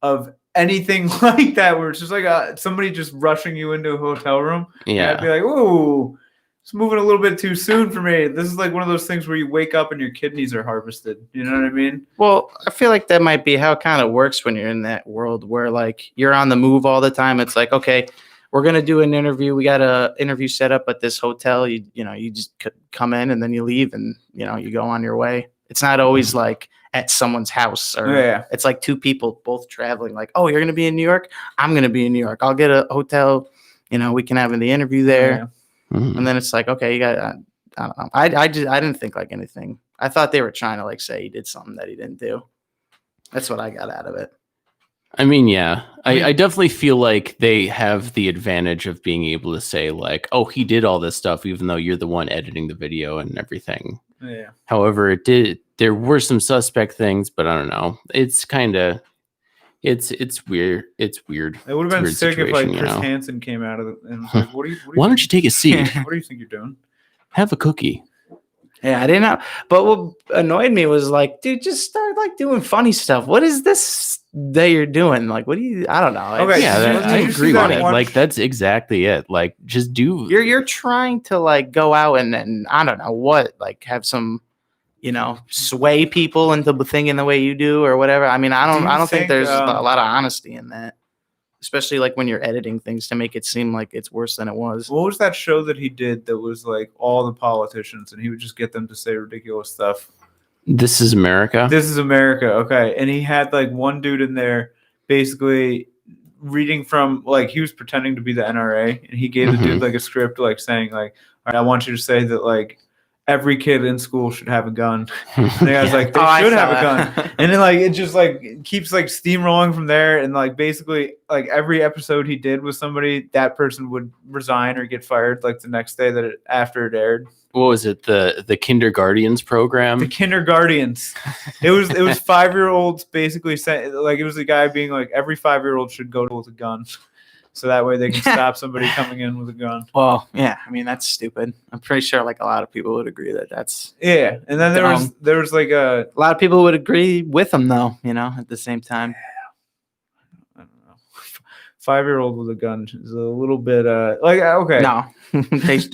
of anything like that, where it's just like somebody just rushing you into a hotel room. Yeah. I'd be like, ooh, it's moving a little bit too soon for me. This is like one of those things where you wake up and your kidneys are harvested. You know what I mean? Well, I feel like that might be how it kind of works when you're in that world where like you're on the move all the time. It's like, okay, we're gonna do an interview. We got a interview set up at this hotel. You just come in and then you leave and you go on your way. It's not always like at someone's house or Yeah. it's like two people both traveling. Like, oh, you're gonna be in New York. I'm gonna be in New York. I'll get a hotel. We can have the interview there. Yeah. Mhm. And then it's like, okay, you got. I don't know. I didn't think like anything. I thought they were trying to like say he did something that he didn't do. That's what I got out of it. I mean, yeah, I definitely feel like they have the advantage of being able to say like, oh, he did all this stuff, even though you're the one editing the video and everything. Yeah. However, there were some suspect things, but I don't know. It's kind of, it's weird. It's weird. It would It's a have been weird sick if like situation, you Chris know? Hansen came out of it and was like, "What do you? Why don't you take a seat? What do you think you're doing?" Have a cookie. Yeah, I didn't know. But what annoyed me was like, dude, just start like doing funny stuff. What is this that you're doing? Like, what do you? I don't know. Okay, Yeah, did you- I did you see agree that with it. one- Like that's exactly it. Like just do. You're trying to like go out and I don't know what, like have some, sway people into thinking the way you do or whatever. I mean, I Do you don't think think, there's a lot of honesty in that, especially like when you're editing things to make it seem like it's worse than it was. What was that show that he did that was like all the politicians and he would just get them to say ridiculous stuff? This is America. This is America, okay. And he had like one dude in there basically reading from like he was pretending to be the NRA and he gave the dude like a script like saying like, all right, I want you to say that like every kid in school should have a gun. And the guy's like, they Oh, I should saw have a that. gun. And then like it just like it keeps like steamrolling from there. And like basically like every episode he did with somebody, that person would resign or get fired like the next day after it aired. What was it? The Kindergartens program. The kindergartens. It was 5-year-olds basically saying like it was a guy being like every 5-year-old should go with a gun. So that way they can stop somebody coming in with a gun. Well, yeah, I mean that's stupid. I'm pretty sure like a lot of people would agree that that's Yeah. And then there was like a a lot of people would agree with him though, at the same time. I don't know. 5-year-old with a gun is a little bit like okay. No,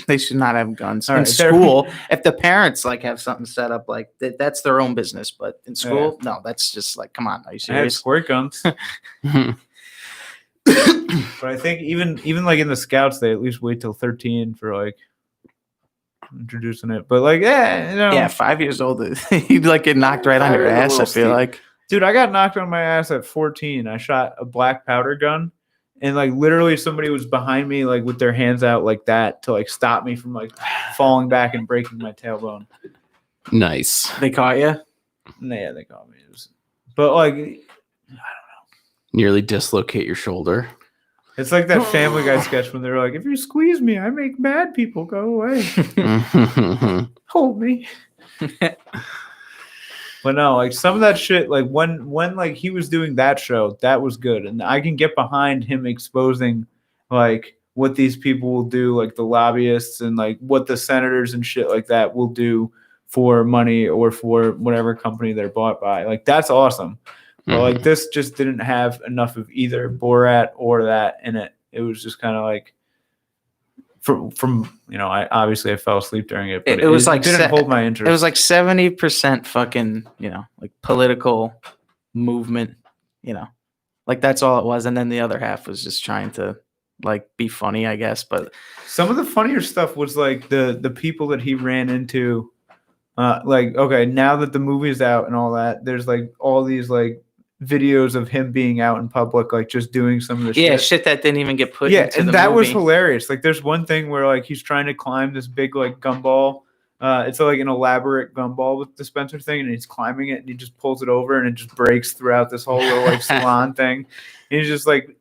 they should not have guns All in right, there- school. If the parents like have something set up like that's their own business. But in school, no, that's just like, come on, are you I had serious? squirt guns. But I think even like in the scouts, they at least wait till 13 for like introducing it. But like, Yeah, 5 years old, you'd like get knocked right on your 5 years ass. I old, feel Steve. like. dude, I got knocked on my ass at 14. I shot a black powder gun, and like literally somebody was behind me like with their hands out like that to like stop me from like falling back and breaking my tailbone. Nice. They caught you. Yeah, they called me. But like, Nearly dislocate your shoulder. it's like that Family Guy sketch when they're like, "If you squeeze me, I make bad people go away. Hold me." But no, like some of that shit, like when like he was doing that show, that was good, and I can get behind him exposing like what these people will do, like the lobbyists and like what the senators and shit like that will do for money or for whatever company they're bought by. Like that's awesome. But like this just didn't have enough of either Borat or that in it. It was just kind of like from I obviously I fell asleep during it, but It was like didn't hold my interest. It was like 70% fucking, like political movement, like that's all it was. And then the other half was just trying to like be funny, I guess. But some of the funnier stuff was like the people that he ran into. Like, okay, now that the movie is out and all that, there's like all these like videos of him being out in public, like just doing some of the shit that didn't even get put yeah, into and the that movie. was hilarious. Like there's one thing where like he's trying to climb this big like gumball. It's like an elaborate gumball with dispenser thing, and he's climbing it and he just pulls it over and it just breaks throughout this whole little like salon thing. And he's just like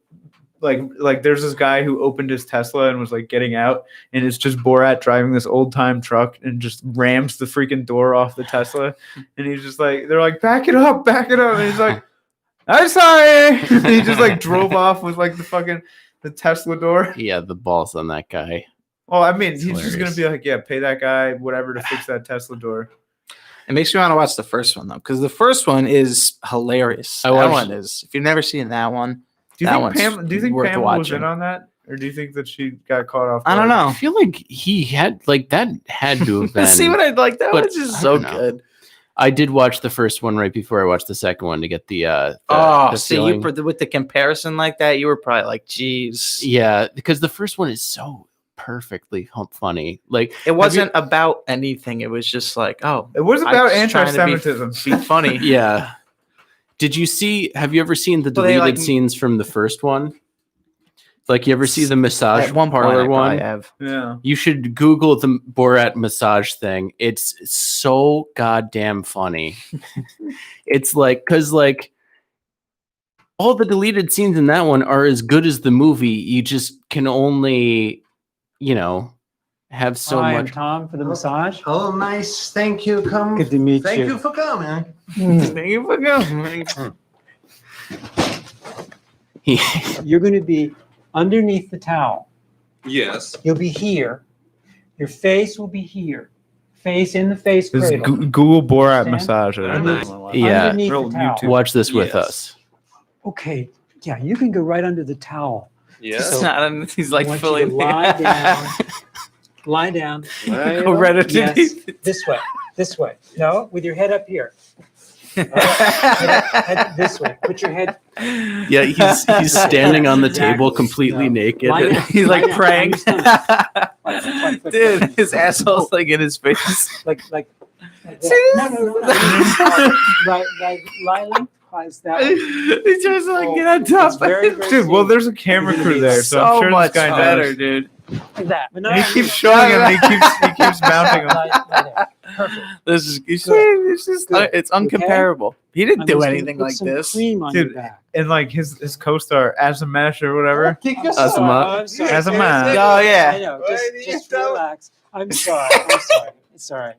there's this guy who opened his Tesla and was like getting out, and it's just Borat driving this old time truck and just rams the freaking door off the Tesla. And he's just like, they're like, back it up. And he's like, I'm sorry. And he just like drove off with like the Tesla door. Yeah, the balls on that guy. Well, I mean, It's he's just gonna hilarious. be like, yeah, pay that guy whatever to fix that Tesla door. It makes me want to watch the first one though, because the first one is hilarious. I That watched- one is. If you've never seen that one, Do you That think one's worth Pamela was watching. in on that, or do you think that she got caught off? I don't guard? I know. feel like he had like that had to have been. See what I like? That but was just I so don't know. good. I did watch the first one right before I watched the second one to get the See, feeling. with the comparison like that, you were probably like, "Geez." Yeah, because the first one is so perfectly funny. Like It wasn't about anything. It was just like, oh, It was I'm about just trying to be- anti-Semitism. be funny. yeah. Did you see? Have you ever seen the Well, they, deleted like- scenes from the first one? Like you ever see the massage At one point, parlor I one? probably have. Yeah. You should Google the Borat massage thing. It's so goddamn funny. It's like, because like all the deleted scenes in that one are as good as the movie. You just can only, have so Hi, I'm much. Tom for the massage. Oh, nice. Thank you. Come. Good to meet Thank you. you for coming. Thank you for coming. You're going to be underneath the towel. Yes. You'll be here. Your face will be here. Face in the face This is cradle. Google Borat Understand? massage. Yeah, Underneath Real the towel. YouTube. watch this with Yes. us. Okay. Yeah, you can go right under the towel. Yes. It's not, he's like I want you filling to lie down. Lie down. Go right underneath. Yes. This way. This way. No, with your head up here. Head this way. Put your head. Yeah, he's standing on the table Exactly. completely No. naked. Lie down. He's like Lie down. praying. Like, Dude, his asshole's like in his face. like that. No. Lie lengthwise that way. He tries to like Oh, get on top it's very, of it. very Dude, well, serious. there's a camera crew there, so I'm So sure much this guy better, knows. dude. Like that. But no, And he keeps showing him. And he keeps mounting him. Lie there. Perfect. This is Good. it's just Good. it's Okay? uncomparable. He didn't I'm do just gonna anything put like some this. Cream on Dude, your back. And like his co-star, Azimesh or whatever. Asma. I'm sorry. As a man. Oh yeah. I know. Why do you Just tell- relax. I'm sorry. I'm sorry. It's all right.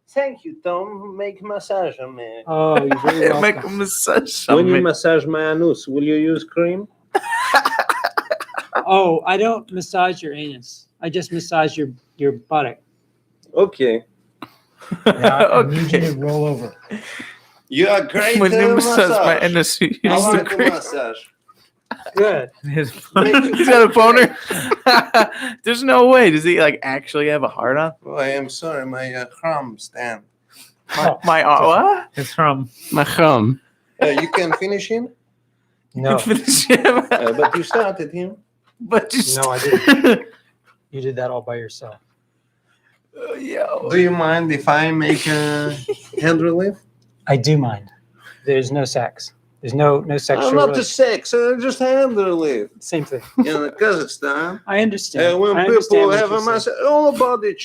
Thank you, Tom. Make massage on me. Oh, you're very Make welcome. a massage When on you me. massage my anus, will you use cream? Oh, I don't massage your anus. I just massage your buttock. Okay. I need you Okay. to roll over. You are great. When you massage my massage. anus, you I use the want to cream. massage. Good. His He's got a boner. There's no way. Does he like actually have a heart on? Oh, I am sorry, my crumbs stand. My what? It's from. Macham. You can finish him, No. Finish him. but you started him. But you No, I didn't. You did that all by yourself. Yo. Do you mind if I make a hand relief? I do mind. There's no sex. There's no sexual. I'm not the rela- sex, just hand relief. Same thing. In Kazakhstan, I understand. when I people understand what have you're a saying. massage, all body.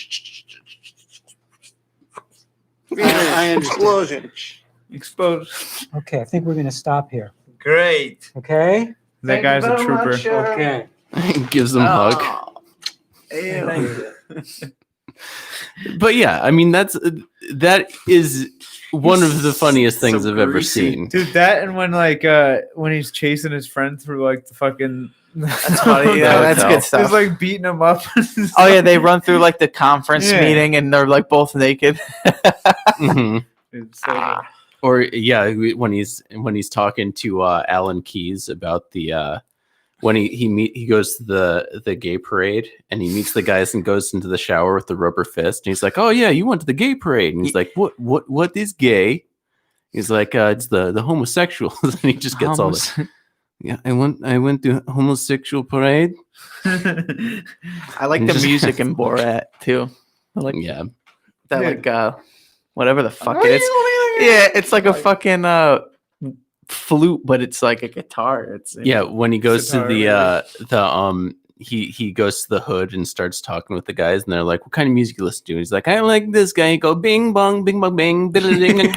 I understand. Explosion. Exposed. Okay, I think we're going to stop here. Great. Okay? That guy's a trooper. Okay. Gives him a hug. Ew. But yeah, I mean that is one of the funniest things So I've ever greasy. seen. Dude, that and when he's chasing his friend through like the fucking. That's funny. Yeah, that's hotel. good stuff. He's like beating him up. Oh yeah, they run through like the conference Yeah. meeting and they're like both naked. Mhm. Dude, so good. Or yeah, when he's talking to Alan Keyes about the when he goes to the gay parade and he meets the guys and goes into the shower with the rubber fist and he's like, oh yeah, you went to the gay parade, and he's like, what is gay? He's like, it's the homosexuals, and he just gets all this. Yeah, I went to homosexual parade. I like the Just- music in Borat too. I like Yeah, that Dude. like whatever the fuck it is. Yeah, it's like a fucking flute, but it's like a guitar. It's yeah. When he goes to Sitar, he goes to the hood and starts talking with the guys, and they're like, "What kind of music you listen to?" And he's like, "I like this guy." He go bing bong, bing bong, bing, ding.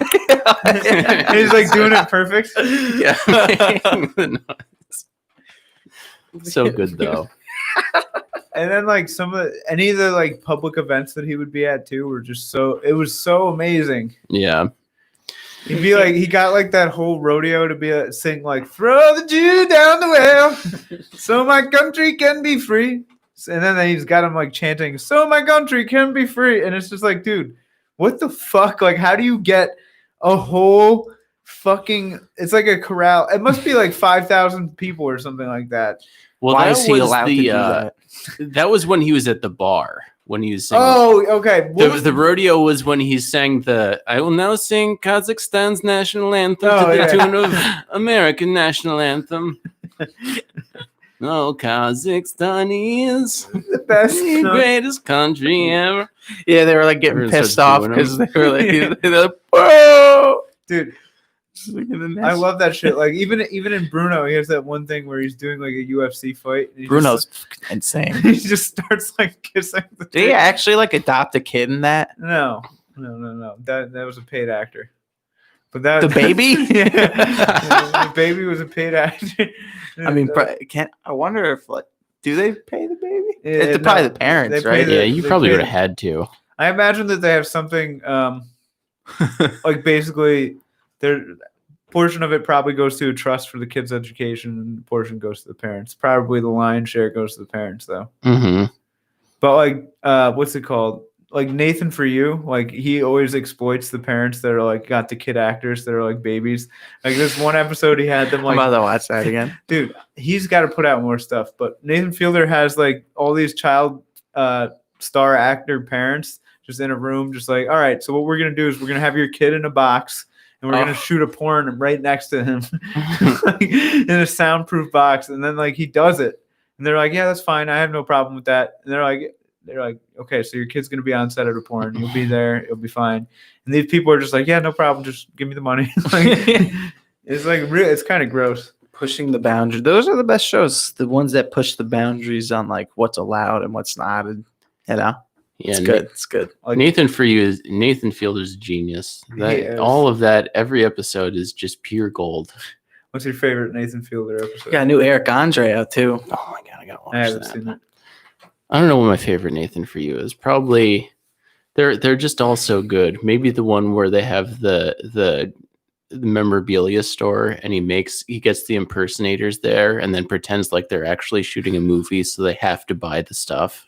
He's like doing it perfect. Yeah, so good though. And then like any of the like public events that he would be at too were just it was so amazing. Yeah, He'd be like, he got like that whole rodeo to be sing like, throw the Jew down the well, so my country can be free. And then he's got him like chanting, so my country can be free. And it's just like, dude, what the fuck? Like, how do you get a whole fucking? It's like a corral. It must be like 5,000 people or something like that. well, Why that is he was allowed to do that? That was when he was at the bar when he was singing. Oh, okay. What was The rodeo was when he sang I will now sing Kazakhstan's national anthem Oh, to the yeah. tune of American national anthem. Oh, Kazakhstan is the best? the greatest country ever. Yeah, they were like getting Everyone pissed starts off booing because him. they were like, they're like, whoa! Dude, Just like in the I nest. love that shit. Like even in Bruno, he has that one thing where he's doing like a UFC fight. And he Bruno's fucking insane. just, he just starts like kissing the Did he chick. actually like adopt a kid in that? No. That was a paid actor. But that The baby? yeah, the baby was a paid actor. I mean, can't. I wonder if like, do they pay the baby? Yeah, It's probably no, the parents, they pay right? the- Yeah, you they probably pay would have had to. I imagine that they have something like basically their portion of it probably goes to a trust for the kids' education, and a portion goes to the parents. Probably the lion's share goes to the parents, though. Hmm. But like, what's it called? Like Nathan For You, like he always exploits the parents that are like got the kid actors that are like babies. Like this one episode, he had them I'm like, about to watch that again. dude, he's got to put out more stuff. But Nathan Fielder has like all these child star actor parents just in a room, just like, all right, so what we're gonna do is we're gonna have your kid in a box and we're gonna shoot a porn right next to him like, in a soundproof box, and then like he does it, and they're like, yeah, that's fine, I have no problem with that, and they're like, okay, so your kid's gonna be on set of a porn, you'll be there, it'll be fine, and these people are just like, yeah, no problem, just give me the money. Like, it's like it's kind of gross. Pushing the boundary. Those are the best shows. The ones that push the boundaries on like what's allowed and what's not. And, you know, Yeah, it's good. It's good. Like, Nathan Fielder's a genius. Yes. All of that, every episode is just pure gold. what's your favorite Nathan Fielder episode? Got a new Eric Andre out too. Oh my god, I gotta watch I haven't that. seen it. I don't know what my favorite Nathan For You is. Probably they're just all so good. Maybe the one where they have the memorabilia store and he gets the impersonators there and then pretends like they're actually shooting a movie, so they have to buy the stuff,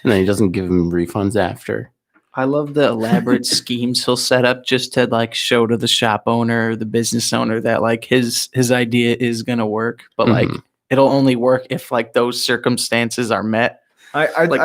and then he doesn't give them refunds after. I love the elaborate schemes he'll set up just to like show to the shop owner, the business owner that like his idea is gonna work, but like it'll only work if like those circumstances are met. I Like-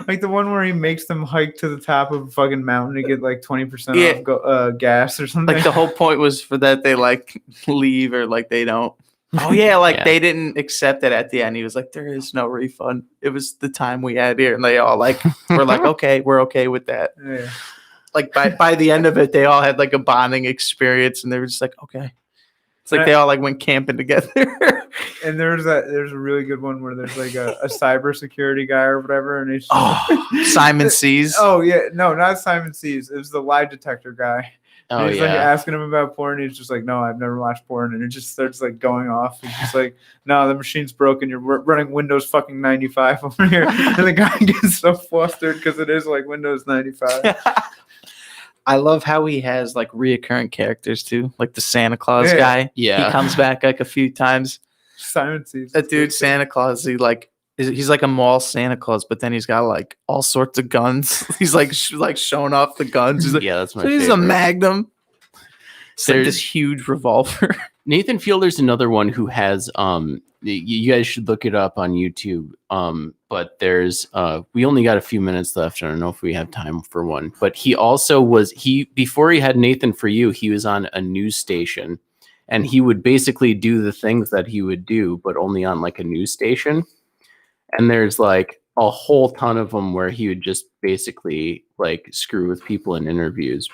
like the one where he makes them hike to the top of a fucking mountain to get like 20% Yeah. off gas or something. Like the whole point was for that they like leave or like they don't. Oh yeah, like Yeah. they didn't accept it at the end. He was like, there is no refund. It was the time we had here, and they all like were like, okay, we're okay with that. Yeah. Like by the end of it, they all had like a bonding experience, and they were just like, okay. It's like they all like went camping together. And there's a really good one where there's like a cybersecurity guy or whatever, and he's Simon Sees. Oh yeah, no, not Simon Sees. It was the lie detector guy. Oh And he's like yeah. asking him about porn. He's just like, no, I've never watched porn, and it just starts like going off. It's just like, no, the machine's broken. You're running Windows fucking 95 over here, and the guy gets so flustered because it is like Windows 95. I love how he has like reoccurring characters too, like the Santa Claus Yeah. guy. Yeah. He comes back like a few times. Simon Sees. That dude, Santa Claus, he's like a mall Santa Claus, but then he's got like all sorts of guns. He's like showing off the guns. He's like, Yeah, that's my so he's a favorite. Magnum. It's like There's- this huge revolver. Nathan Fielder's another one who has you guys should look it up on YouTube. But there's we only got a few minutes left. I don't know if we have time for one. But he also before he had Nathan For You, he was on a news station, and he would basically do the things that he would do, but only on like a news station. And there's like a whole ton of them where he would just basically like screw with people in interviews.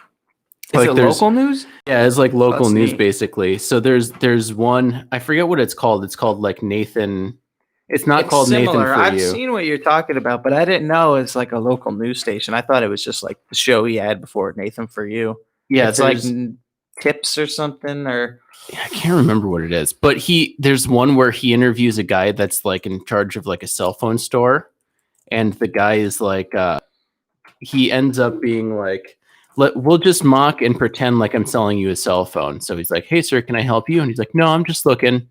Is it there's- local news? Yeah, it's like local That's news neat. basically. So there's one, I forget what it's called. It's called like Nathan. It's not called Nathan For I've You. seen what you're talking about, but I didn't know it's like a local news station. I thought it was just like the show he had before Nathan For You. Yeah, It's like there's- tips or something, or I can't remember what it is, but there's one where he interviews a guy that's like in charge of like a cell phone store, and the guy is like he ends up being like, we'll just mock and pretend like I'm selling you a cell phone. So he's like, hey sir, can I help you? And he's like, no, I'm just looking.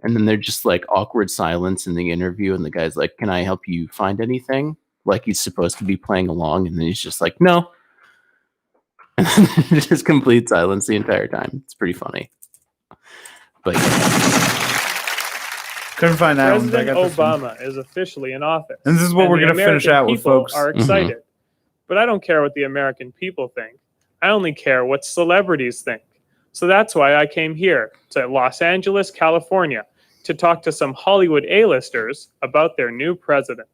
And then they're just like awkward silence in the interview, and the guy's like, can I help you find anything? Like he's supposed to be playing along, and then he's just like, no. And then just complete silence the entire time. It's pretty funny. But Couldn't find that one. but I President got this one. Obama is officially in office. And this is what and we're the going to finish American out with, people folks. Are excited, but I don't care what the American people think. I only care what celebrities think. So that's why I came here to Los Angeles, California, to talk to some Hollywood A-listers about their new president.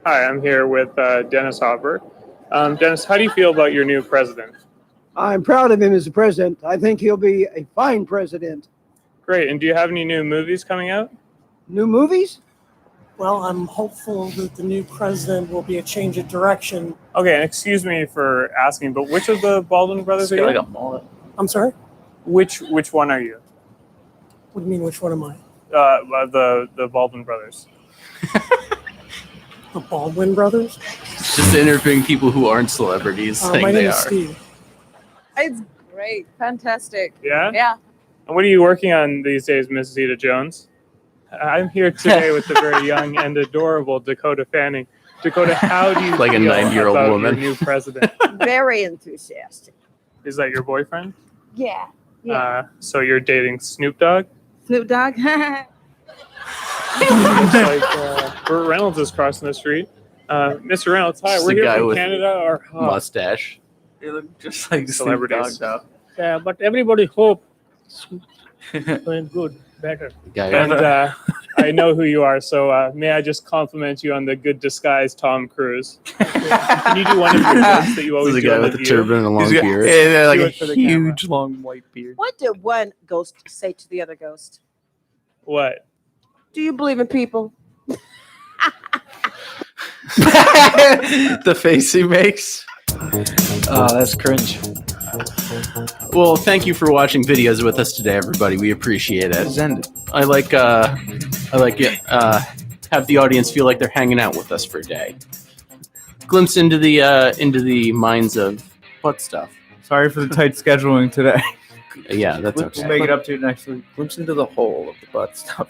Hi, I'm here with Dennis Hopper. Dennis, how do you feel about your new president? I'm proud of him as a president. I think he'll be a fine president. Great. And do you have any new movies coming out? New movies? Well, I'm hopeful that the new president will be a change of direction. Okay, and excuse me for asking, but which of the Baldwin brothers are you? Like a mullet. I'm sorry? Which one are you? What do you mean, which one am I? The Baldwin brothers. The Baldwin brothers? Just interviewing people who aren't celebrities, saying My they name are. is Steve. It's great. Fantastic. Yeah? Yeah. And what are you working on these days, Mrs. Eda Jones? I'm here today with the very young and adorable Dakota Fanning. Dakota, how do you Like a feel 90-year-old about woman. your new president? Very enthusiastic. Is that your boyfriend? Yeah. Yeah. So you're dating Snoop Dogg? Snoop Dogg. Looks like Burt Reynolds is crossing the street. Mr. Reynolds, hi. Just We're a here guy from with Canada. Or Mustache. They look just like Celebrities. Snoop Dogg, Yeah, but everybody hopes going good, better. Guy And I know who you are, so may I just compliment you on the good disguise, Tom Cruise? Can you do one of your jokes that you This always is a do guy on with The a View? turban and a long He's got- beard. yeah, they're like Do a it for the huge long white beard. What did one ghost say to the other ghost? What? Do you believe in people? The face he makes. Oh, that's cringe. Well, thank you for watching videos with us today, everybody. We appreciate it. It's ended. I like it. Have the audience feel like they're hanging out with us for a day. Glimpse into the minds of butt stuff. Sorry for the tight scheduling today. Yeah, that's We'll okay. make it up to you next week. Glimpse into the hole of the butt stuff.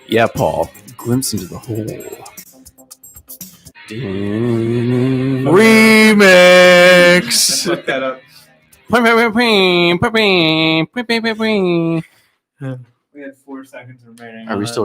Yeah, Paul. Glimpse into the hole. Remix. Fuck that up. We had 4 seconds remaining. Are we still